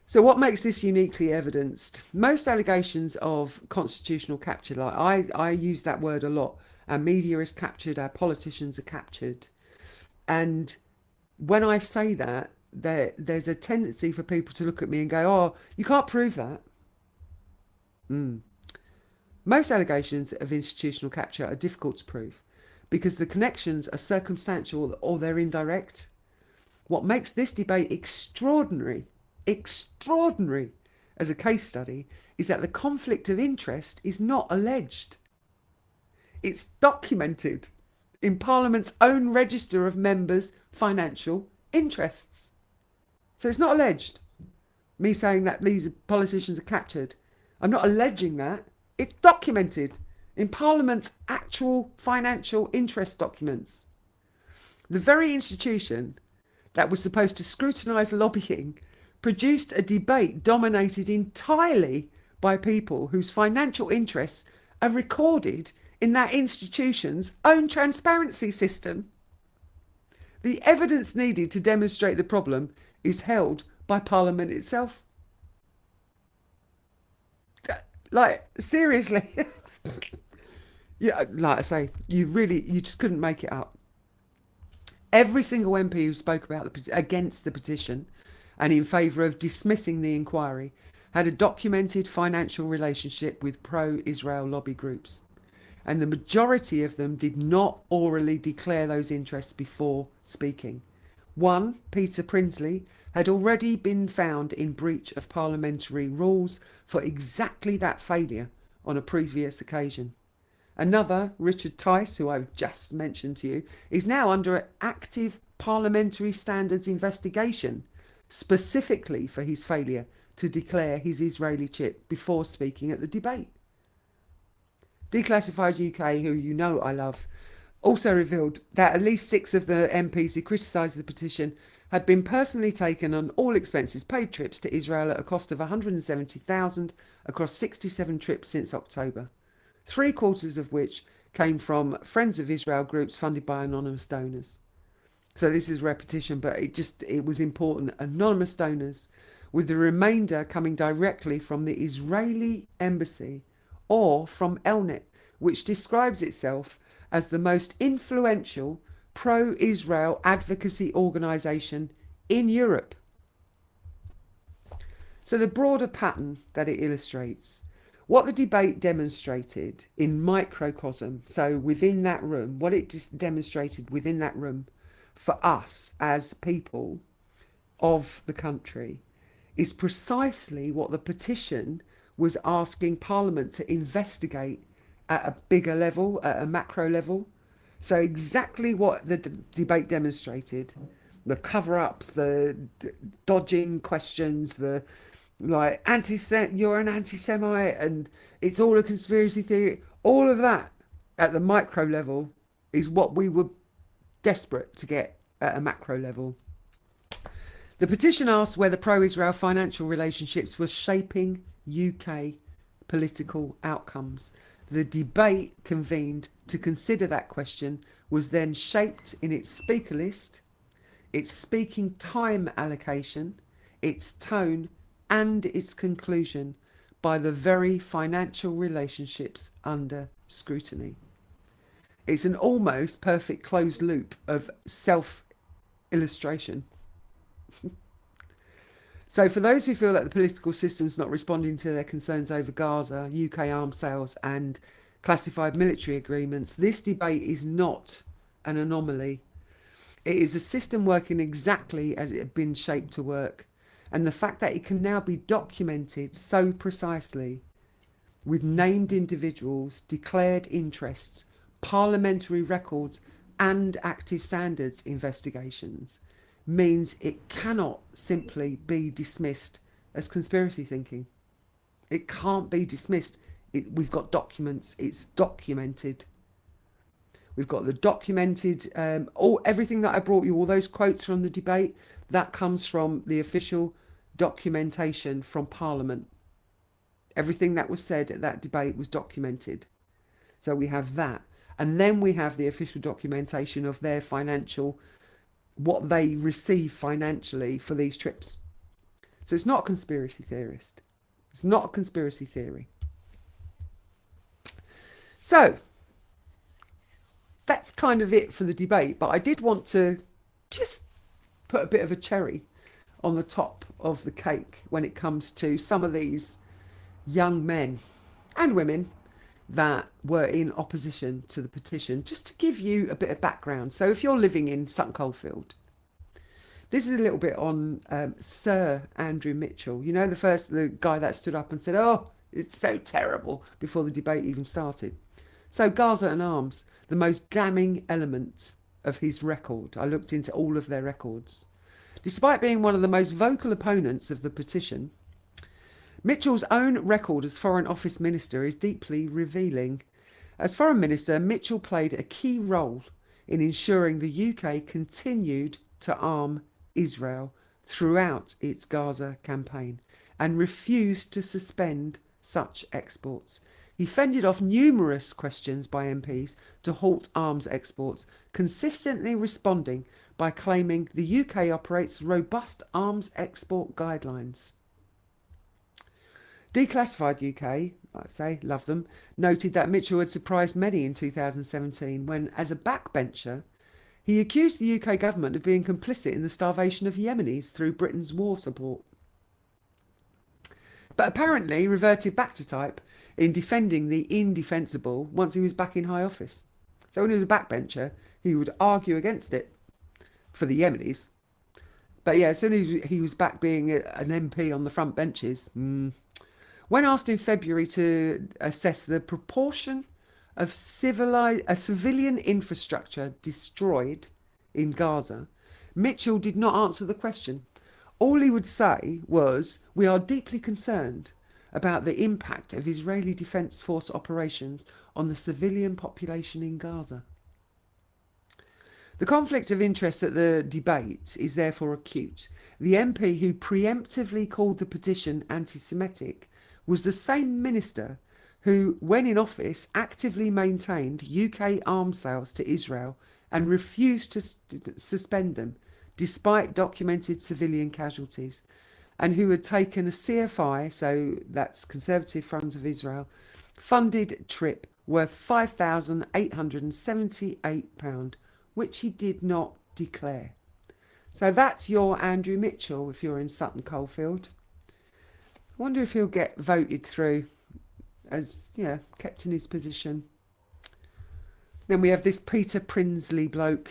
So what makes this uniquely evidenced? Most allegations of constitutional capture, like I use that word a lot, our media is captured, our politicians are captured. And when I say that, there's a tendency for people to look at me and go, oh, you can't prove that. Most allegations of institutional capture are difficult to prove because the connections are circumstantial or they're indirect. What makes this debate extraordinary as a case study is that the conflict of interest is not alleged. It's documented in Parliament's own register of members' financial interests. So it's not alleged. Me saying that these politicians are captured, I'm not alleging that. It's documented in Parliament's actual financial interest documents. The very institution that was supposed to scrutinise lobbying produced a debate dominated entirely by people whose financial interests are recorded in that institution's own transparency system. The evidence needed to demonstrate the problem is held by Parliament itself. Like, seriously. Yeah, like I say, you just couldn't make it up. Every single MP who spoke against the petition and in favour of dismissing the inquiry had a documented financial relationship with pro-Israel lobby groups. And the majority of them did not orally declare those interests before speaking. One, Peter Prinsley, had already been found in breach of parliamentary rules for exactly that failure on a previous occasion. Another, Richard Tice, who I've just mentioned to you, is now under an active parliamentary standards investigation, specifically for his failure to declare his Israeli chip before speaking at the debate. Declassified UK, who you know I love, also revealed that at least 6 of the MPs who criticised the petition had been personally taken on all expenses paid trips to Israel at a cost of $170,000 across 67 trips since October, 3/4 of which came from Friends of Israel groups funded by anonymous donors. So this is repetition, but it was important. Anonymous donors, with the remainder coming directly from the Israeli embassy or from Elnet, which describes itself as the most influential pro-Israel advocacy organisation in Europe. So the broader pattern that it illustrates, what the debate demonstrated in microcosm, so within that room, what it just demonstrated within that room for us as people of the country is precisely what the petition was asking Parliament to investigate at a bigger level, at a macro level. So exactly what the debate demonstrated, the cover-ups, the dodging questions, the like you're an anti-Semite and it's all a conspiracy theory, all of that at the micro level is what we were desperate to get at a macro level. The petition asks whether pro-Israel financial relationships were shaping UK political outcomes. The debate convened to consider that question was then shaped in its speaker list, its speaking time allocation, its tone and its conclusion by the very financial relationships under scrutiny. It's an almost perfect closed loop of self-illustration. So for those who feel that the political system's not responding to their concerns over Gaza, UK arms sales and classified military agreements, this debate is not an anomaly. It is a system working exactly as it had been shaped to work. And the fact that it can now be documented so precisely with named individuals, declared interests, parliamentary records and active standards investigations means it cannot simply be dismissed as conspiracy thinking. It can't be dismissed. We've got documents. It's documented. We've got the documented, everything that I brought you, all those quotes from the debate, that comes from the official documentation from Parliament. Everything that was said at that debate was documented. So we have that. And then we have the official documentation of their financial, what they receive financially for these trips. So it's not a conspiracy theorist. It's not a conspiracy theory. So that's kind of it for the debate. But I did want to just put a bit of a cherry on the top of the cake when it comes to some of these young men and women that were in opposition to the petition, just to give you a bit of background. So if you're living in Sutton Coldfield, this is a little bit on Sir Andrew Mitchell. You know, the guy that stood up and said, oh, it's so terrible, before the debate even started. So Gaza and arms, the most damning element of his record. I looked into all of their records. Despite being one of the most vocal opponents of the petition, Mitchell's own record as Foreign Office Minister is deeply revealing. As Foreign Minister, Mitchell played a key role in ensuring the UK continued to arm Israel throughout its Gaza campaign and refused to suspend such exports. He fended off numerous questions by MPs to halt arms exports, consistently responding by claiming the UK operates robust arms export guidelines. Declassified UK, like I say, love them, noted that Mitchell had surprised many in 2017 when, as a backbencher, he accused the UK government of being complicit in the starvation of Yemenis through Britain's war support. But apparently reverted back to type in defending the indefensible once he was back in high office. So when he was a backbencher, he would argue against it for the Yemenis. But yeah, as soon as he was back being an MP on the front benches, when asked in February to assess the proportion of civilian infrastructure destroyed in Gaza, Mitchell did not answer the question. All he would say was, we are deeply concerned about the impact of Israeli Defence Force operations on the civilian population in Gaza. The conflict of interest at the debate is therefore acute. The MP who preemptively called the petition anti-Semitic was the same minister who, when in office, actively maintained UK arms sales to Israel and refused to suspend them, despite documented civilian casualties, and who had taken a CFI, so that's Conservative Friends of Israel, funded trip worth £5,878, which he did not declare. So that's your Andrew Mitchell if you're in Sutton Coldfield. I wonder if he'll get voted through as, kept in his position. Then we have this Peter Prinsley bloke.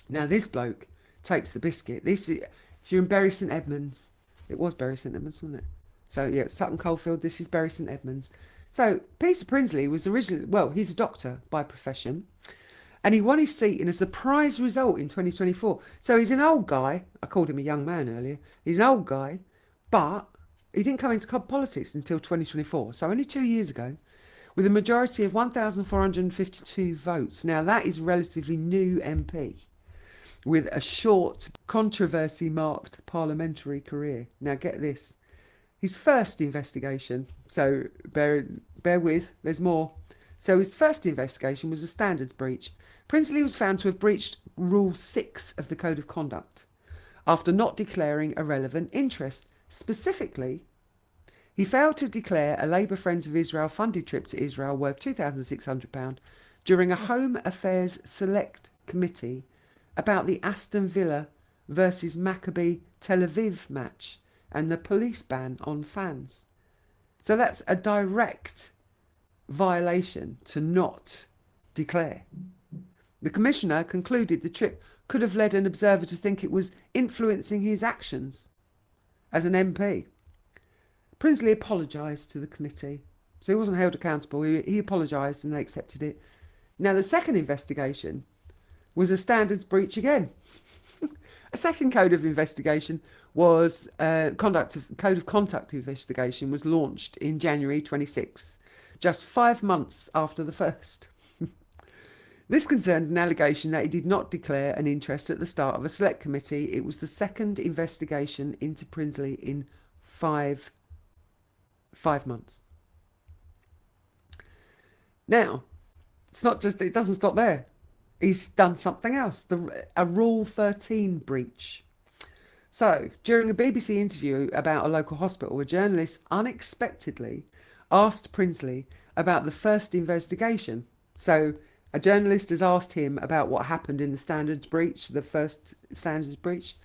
Now this bloke takes the biscuit. This is, if you're in Bury St Edmunds, it was Bury St Edmunds, wasn't it? So yeah, Sutton Coldfield, this is Bury St Edmunds. So Peter Prinsley was originally, well, he's a doctor by profession, and he won his seat in a surprise result in 2024. So he's an old guy. I called him a young man earlier. He's an old guy, but he didn't come into politics until 2024, so only 2 years ago, with a majority of 1,452 votes. Now, that is a relatively new MP, with a short, controversy-marked parliamentary career. Now, get this. His first investigation, so bear with, there's more. So his first investigation was a standards breach. Prinsley was found to have breached Rule 6 of the Code of Conduct after not declaring a relevant interest. Specifically, he failed to declare a Labour Friends of Israel funded trip to Israel worth £2,600 during a Home Affairs Select Committee about the Aston Villa versus Maccabi Tel Aviv match and the police ban on fans. So that's a direct violation to not declare. The commissioner concluded the trip could have led an observer to think it was influencing his actions as an MP. Prinsley apologised to the committee, so he wasn't held accountable. He apologised and they accepted it. Now, the second investigation was a standards breach again. A second code of investigation was code of conduct investigation was launched in January 26, just 5 months after the first. This concerned an allegation that he did not declare an interest at the start of a select committee. It was the second investigation into Prinsley in five months. Now, it doesn't stop there. He's done something else, a Rule 13 breach. So, during a BBC interview about a local hospital, a journalist unexpectedly asked Prinsley about the first investigation. So, a journalist has asked him about what happened in the standards breach, the first standards breach,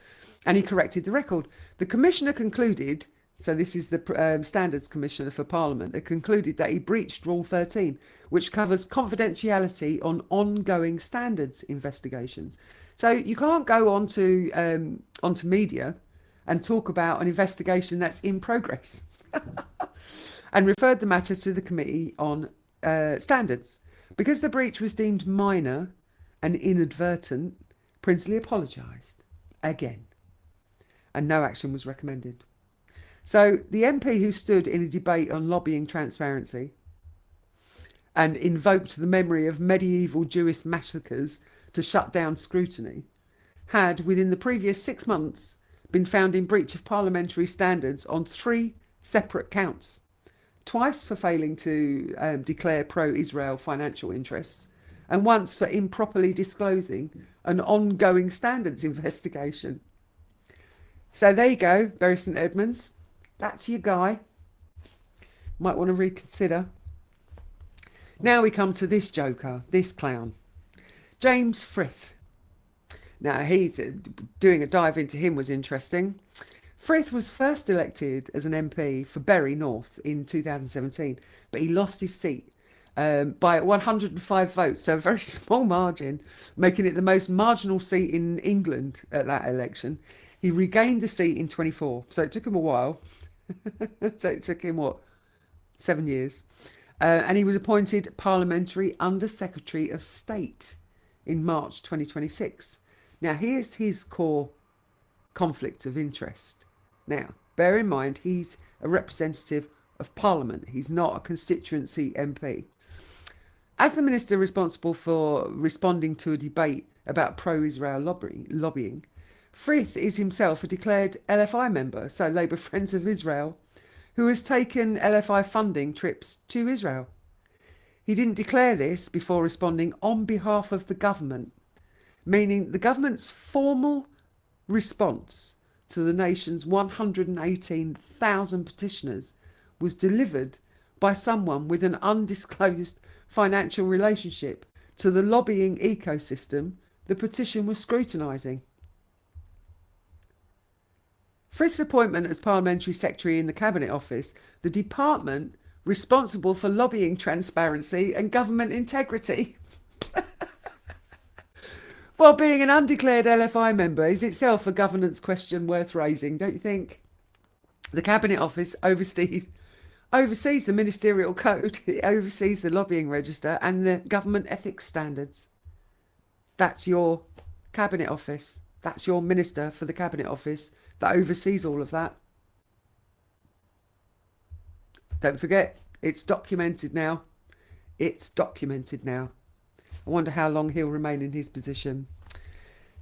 and he corrected the record. The commissioner concluded, so this is the Standards Commissioner for Parliament, that concluded that he breached Rule 13, which covers confidentiality on ongoing standards investigations. So you can't go onto media and talk about an investigation that's in progress. And referred the matter to the Committee on Standards. Because the breach was deemed minor and inadvertent, Prinsley apologised again, and no action was recommended. So the MP who stood in a debate on lobbying transparency and invoked the memory of medieval Jewish massacres to shut down scrutiny had, within the previous 6 months, been found in breach of parliamentary standards on 3 separate counts. Twice for failing to declare pro-Israel financial interests, and once for improperly disclosing an ongoing standards investigation. So there you go, Bury St Edmunds. That's your guy. Might want to reconsider. Now we come to this joker, this clown, James Frith. Now, he's doing a dive into him was interesting. Frith was first elected as an MP for Bury North in 2017, but he lost his seat by 105 votes, so a very small margin, making it the most marginal seat in England at that election. He regained the seat in 24, so it took him a while. So it took him, 7 years. And he was appointed Parliamentary Under Secretary of State in March 2026. Now, here's his core conflict of interest. Now, bear in mind, he's a representative of Parliament. He's not a constituency MP. As the minister responsible for responding to a debate about pro-Israel lobbying, Frith is himself a declared LFI member, so Labour Friends of Israel, who has taken LFI funding trips to Israel. He didn't declare this before responding on behalf of the government, meaning the government's formal response to the nation's 118,000 petitioners was delivered by someone with an undisclosed financial relationship to the lobbying ecosystem the petition was scrutinising. Frith's appointment as Parliamentary Secretary in the Cabinet Office, the department responsible for lobbying transparency and government integrity. While being an undeclared LFI member is itself a governance question worth raising, don't you think? The Cabinet Office oversees the ministerial code, it oversees the lobbying register and the government ethics standards. That's your Cabinet Office. That's your minister for the Cabinet Office that oversees all of that. Don't forget, it's documented now. It's documented now. I wonder how long he'll remain in his position.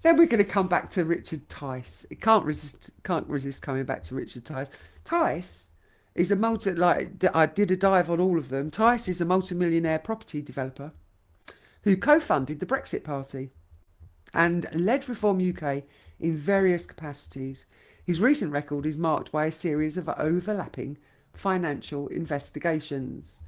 Then we're going to come back to Richard Tice. Can't resist coming back to Richard Tice. Tice is I did a dive on all of them. Tice is a multimillionaire property developer who co-funded the Brexit Party and led Reform UK in various capacities. His recent record is marked by a series of overlapping financial investigations.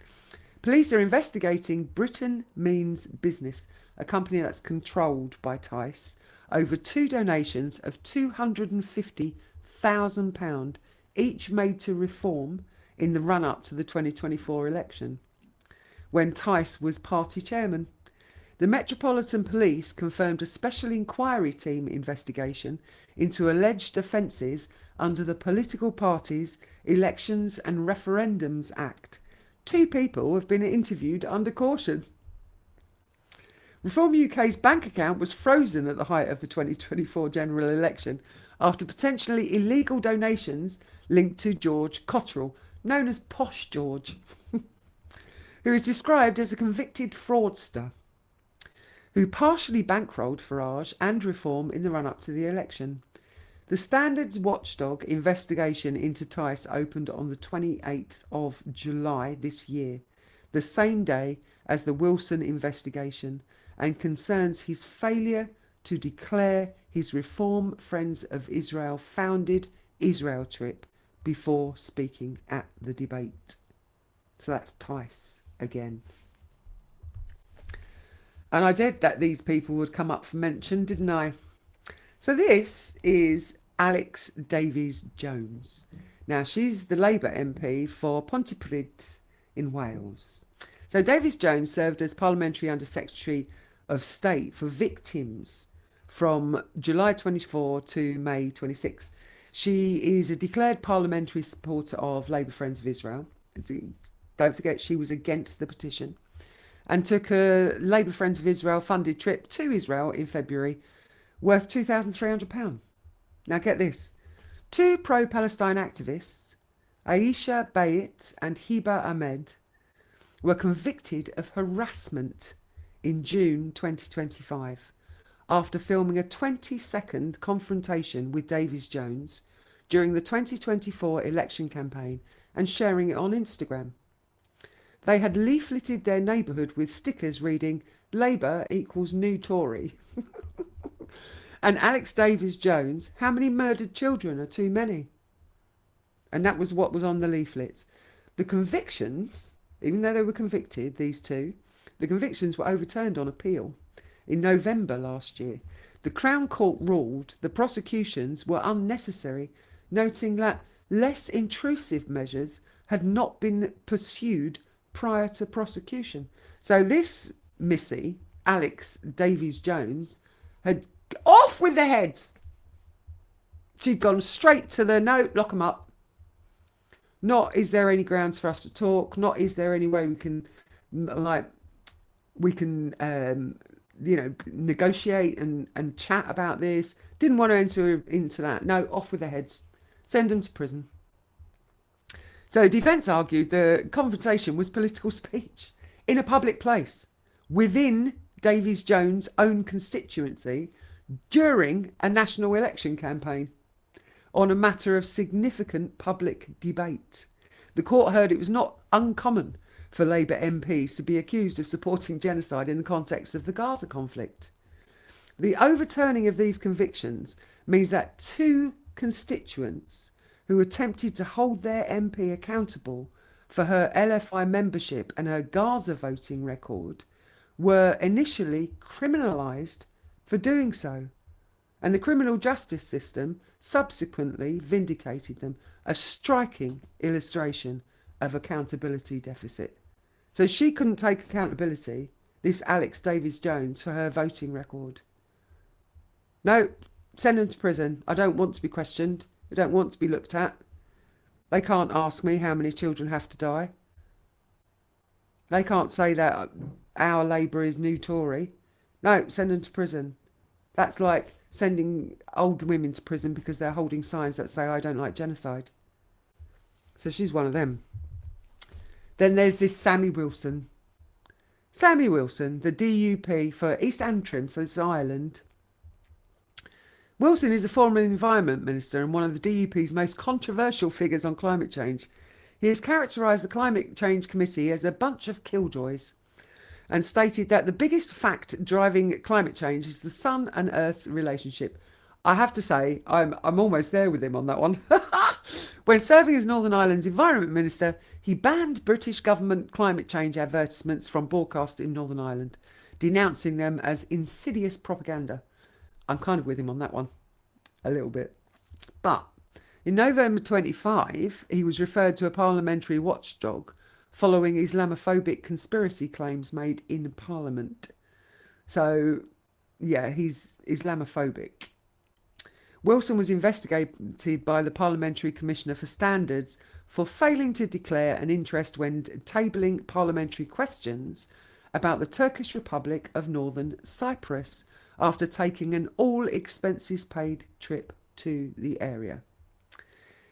Police are investigating Britain Means Business, a company that's controlled by Tice, over two donations of £250,000, each made to Reform in the run-up to the 2024 election, when Tice was party chairman. The Metropolitan Police confirmed a special inquiry team investigation into alleged offences under the Political Parties, Elections and Referendums Act. 2 people have been interviewed under caution. Reform UK's bank account was frozen at the height of the 2024 general election after potentially illegal donations linked to George Cotterill, known as Posh George, who is described as a convicted fraudster who partially bankrolled Farage and Reform in the run-up to the election. The Standards Watchdog investigation into Tice opened on the 28th of July this year, the same day as the Wilson investigation, and concerns his failure to declare his Reform Friends of Israel founded Israel trip before speaking at the debate. So that's Tice again. And I did that these people would come up for mention, didn't I? So this is Alex Davies-Jones. Now, she's the Labour MP for Pontypridd in Wales. So Davies-Jones served as Parliamentary Under Secretary of State for Victims from July 24 to May 26. She is a declared parliamentary supporter of Labour Friends of Israel. Don't forget, she was against the petition, and took a Labour Friends of Israel funded trip to Israel in February worth £2,300. Now get this. 2 pro-Palestine activists, Aisha Bayit and Hiba Ahmed, were convicted of harassment in June 2025 after filming a 20-second confrontation with Davies-Jones during the 2024 election campaign and sharing it on Instagram. They had leafleted their neighbourhood with stickers reading, "Labour equals new Tory." And Alex Davies-Jones, "How many murdered children are too many?" And that was what was on the leaflets. The convictions, even though they were convicted, these 2, the convictions were overturned on appeal in November last year. The Crown Court ruled the prosecutions were unnecessary, noting that less intrusive measures had not been pursued prior to prosecution. So this Missy, Alex Davies-Jones, had off with their heads. She'd gone straight to the no, lock them up. Not is there any grounds for us to talk. Not is there any way we can negotiate and chat about this. Didn't want to enter into that. No, off with their heads. Send them to prison. So defence argued the confrontation was political speech in a public place within Davies-Jones' own constituency during a national election campaign on a matter of significant public debate. The court heard it was not uncommon for Labour MPs to be accused of supporting genocide in the context of the Gaza conflict. The overturning of these convictions means that 2 constituents who attempted to hold their MP accountable for her LFI membership and her Gaza voting record were initially criminalised for doing so. And the criminal justice system subsequently vindicated them, a striking illustration of accountability deficit. So she couldn't take accountability, this Alex Davies-Jones, for her voting record. No, send them to prison. I don't want to be questioned. I don't want to be looked at. They can't ask me how many children have to die. They can't say that our Labour is new Tory. No, send them to prison. That's like sending old women to prison because they're holding signs that say, "I don't like genocide." So she's one of them. Then there's this Sammy Wilson. Sammy Wilson, the DUP for East Antrim, so it's Ireland. Wilson is a former Environment Minister and one of the DUP's most controversial figures on climate change. He has characterised the Climate Change Committee as a bunch of killjoys and stated that the biggest fact driving climate change is the sun and earth's relationship. I have to say, I'm almost there with him on that one. When serving as Northern Ireland's Environment Minister, he banned British government climate change advertisements from broadcast in Northern Ireland, denouncing them as insidious propaganda. I'm kind of with him on that one, a little bit. But in November 25, he was referred to a parliamentary watchdog following Islamophobic conspiracy claims made in Parliament. So, yeah, he's Islamophobic. Wilson was investigated by the Parliamentary Commissioner for Standards for failing to declare an interest when tabling parliamentary questions about the Turkish Republic of Northern Cyprus after taking an all-expenses-paid trip to the area.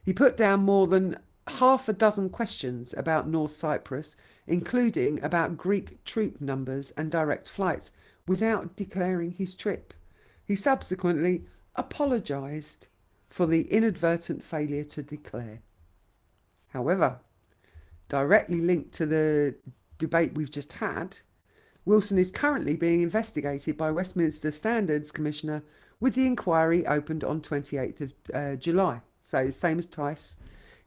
He put down more than half a dozen questions about North Cyprus, including about Greek troop numbers and direct flights, without declaring his trip. He subsequently apologised for the inadvertent failure to declare. However, directly linked to the debate we've just had, Wilson is currently being investigated by Westminster Standards Commissioner with the inquiry opened on 28th of July. So same as Tice.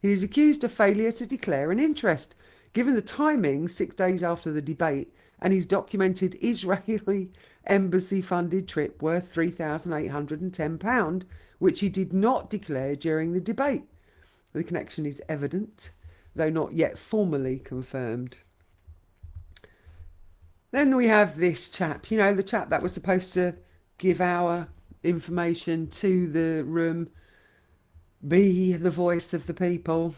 He is accused of failure to declare an interest, given the timing 6 days after the debate and his documented Israeli embassy-funded trip worth £3,810, which he did not declare during the debate. The connection is evident, though not yet formally confirmed. Then we have this chap, you know, the chap that was supposed to give our information to the room, be the voice of the people.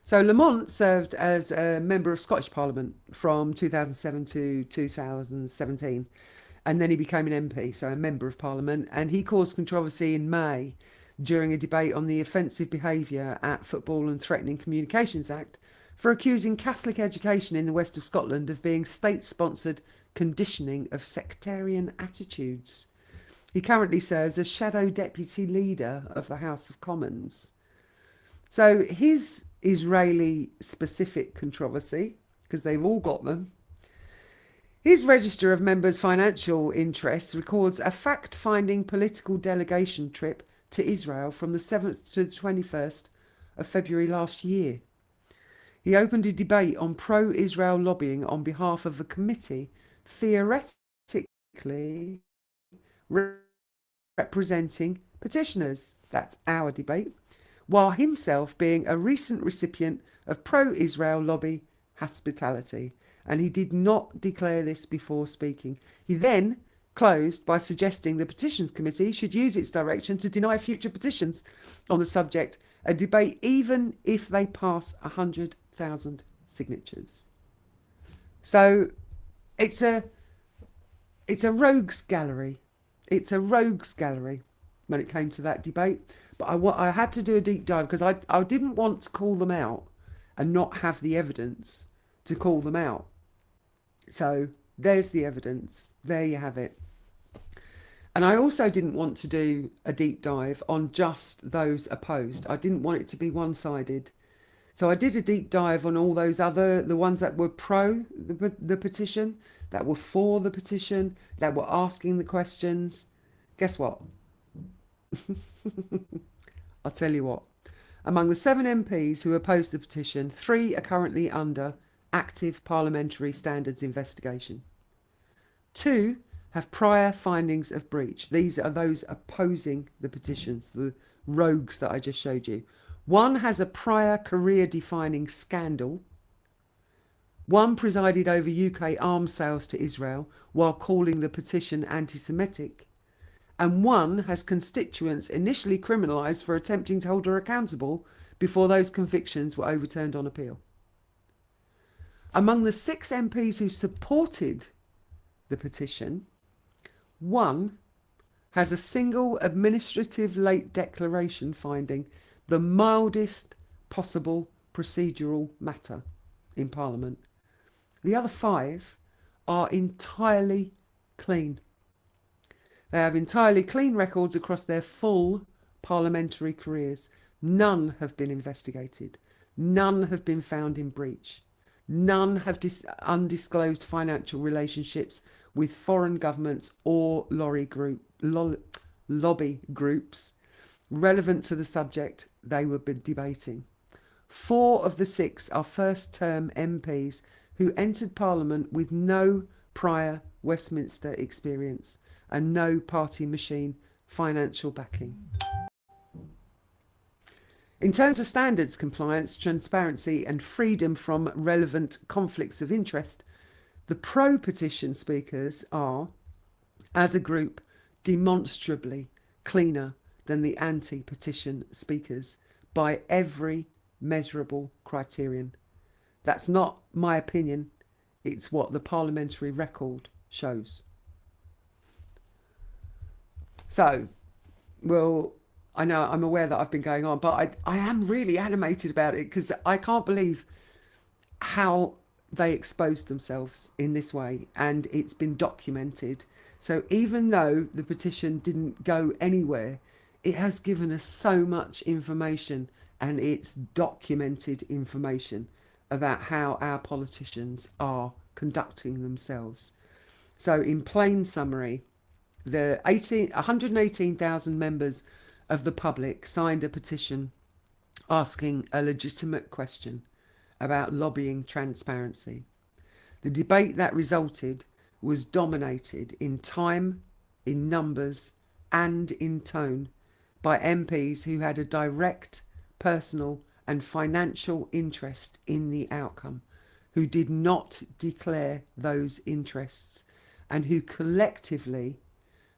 So Lamont served as a member of Scottish Parliament from 2007 to 2017, and then he became an MP, so a member of Parliament, and he caused controversy in May during a debate on the offensive behaviour at Football and Threatening Communications Act for accusing Catholic education in the west of Scotland of being state-sponsored conditioning of sectarian attitudes. He currently serves as Shadow Deputy Leader of the House of Commons. So his Israeli-specific controversy, because they've all got them, his register of members' financial interests records a fact-finding political delegation trip to Israel from the 7th to the 21st of February last year. He opened a debate on pro-Israel lobbying on behalf of a committee theoretically representing petitioners. That's our debate. While himself being a recent recipient of pro-Israel lobby hospitality. And he did not declare this before speaking. He then closed by suggesting the Petitions Committee should use its direction to deny future petitions on the subject, a debate even if they pass 100,000 signatures. So it's a rogues gallery. It's a rogues gallery when it came to that debate. But I had to do a deep dive because I didn't want to call them out and not have the evidence to call them out. So there's the evidence. There you have it. And I also didn't want to do a deep dive on just those opposed. I didn't want it to be one-sided. So I did a deep dive on all those the ones that were pro the petition, that were for the petition, that were asking the questions. Guess what? I'll tell you what. Among the 7 MPs who opposed the petition, 3 are currently under active parliamentary standards investigation. 2 have prior findings of breach. These are those opposing the petitions, the rogues that I just showed you. 1 has a prior career-defining scandal. 1 presided over UK arms sales to Israel while calling the petition anti-Semitic. And 1 has constituents initially criminalised for attempting to hold her accountable before those convictions were overturned on appeal. Among the 6 MPs who supported the petition, 1 has a single administrative late declaration finding the mildest possible procedural matter in Parliament. The other 5 are entirely clean. They have entirely clean records across their full parliamentary careers. None have been investigated. None have been found in breach. None have undisclosed financial relationships with foreign governments or lobby groups relevant to the subject they were debating. 4 of the 6 are first-term MPs who entered Parliament with no prior Westminster experience and no party machine financial backing. In terms of standards compliance, transparency and freedom from relevant conflicts of interest, the pro-petition speakers are, as a group, demonstrably cleaner than the anti-petition speakers by every measurable criterion. That's not my opinion, it's what the parliamentary record shows. So, well, I know I'm aware that I've been going on, but I am really animated about it because I can't believe how they exposed themselves in this way, and it's been documented. So even though the petition didn't go anywhere, it has given us so much information, and it's documented information about how our politicians are conducting themselves. So in plain summary, the 118,000 members of the public signed a petition asking a legitimate question about lobbying transparency. The debate that resulted was dominated in time, in numbers, and in tone by MPs who had a direct personal and financial interest in the outcome, who did not declare those interests, and who collectively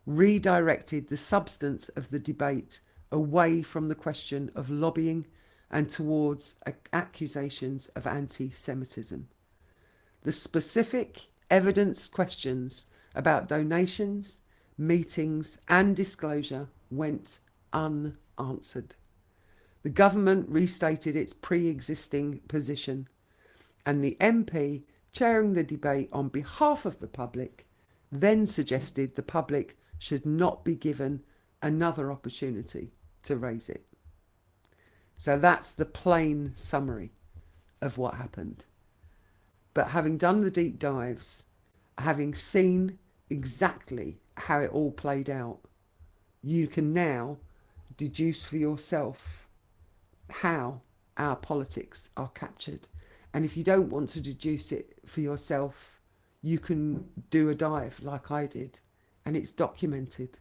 redirected the substance of the debate away from the question of lobbying and towards accusations of anti-Semitism. The specific evidence questions about donations, meetings and disclosure went unanswered. The government restated its pre-existing position, and the MP chairing the debate on behalf of the public then suggested the public should not be given another opportunity to raise it. So that's the plain summary of what happened. But having done the deep dives, having seen exactly how it all played out, you can now deduce for yourself how our politics are captured. And if you don't want to deduce it for yourself, you can do a dive like I did, and it's documented.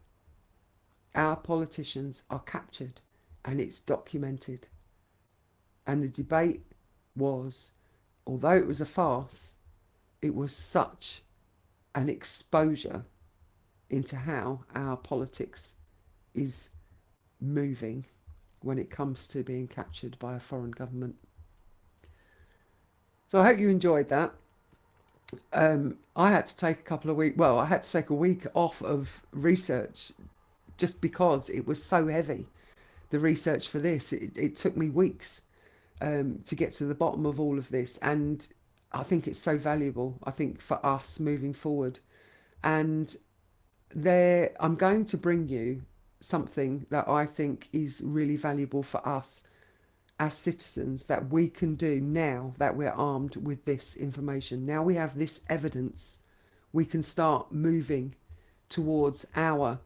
Our politicians are captured, and it's documented. And the debate was, although it was a farce, it was such an exposure into how our politics is moving when it comes to being captured by a foreign government. So I hope you enjoyed that. I had to take a couple of weeks, well, I had to take a week off of research just because it was so heavy. The research for this, it took me weeks to get to the bottom of all of this, and I think it's so valuable, I think, for us moving forward. And I'm going to bring you something that I think is really valuable for us as citizens, that we can do now that we're armed with this information. Now we have this evidence, we can start moving towards our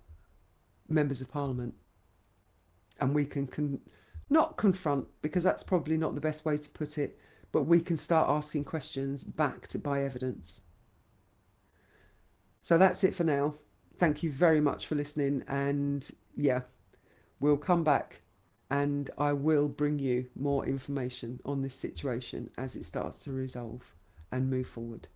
members of parliament, and we can not confront, because that's probably not the best way to put it, but we can start asking questions backed by evidence. So that's it for now. Thank you very much for listening, and yeah, we'll come back and I will bring you more information on this situation as it starts to resolve and move forward.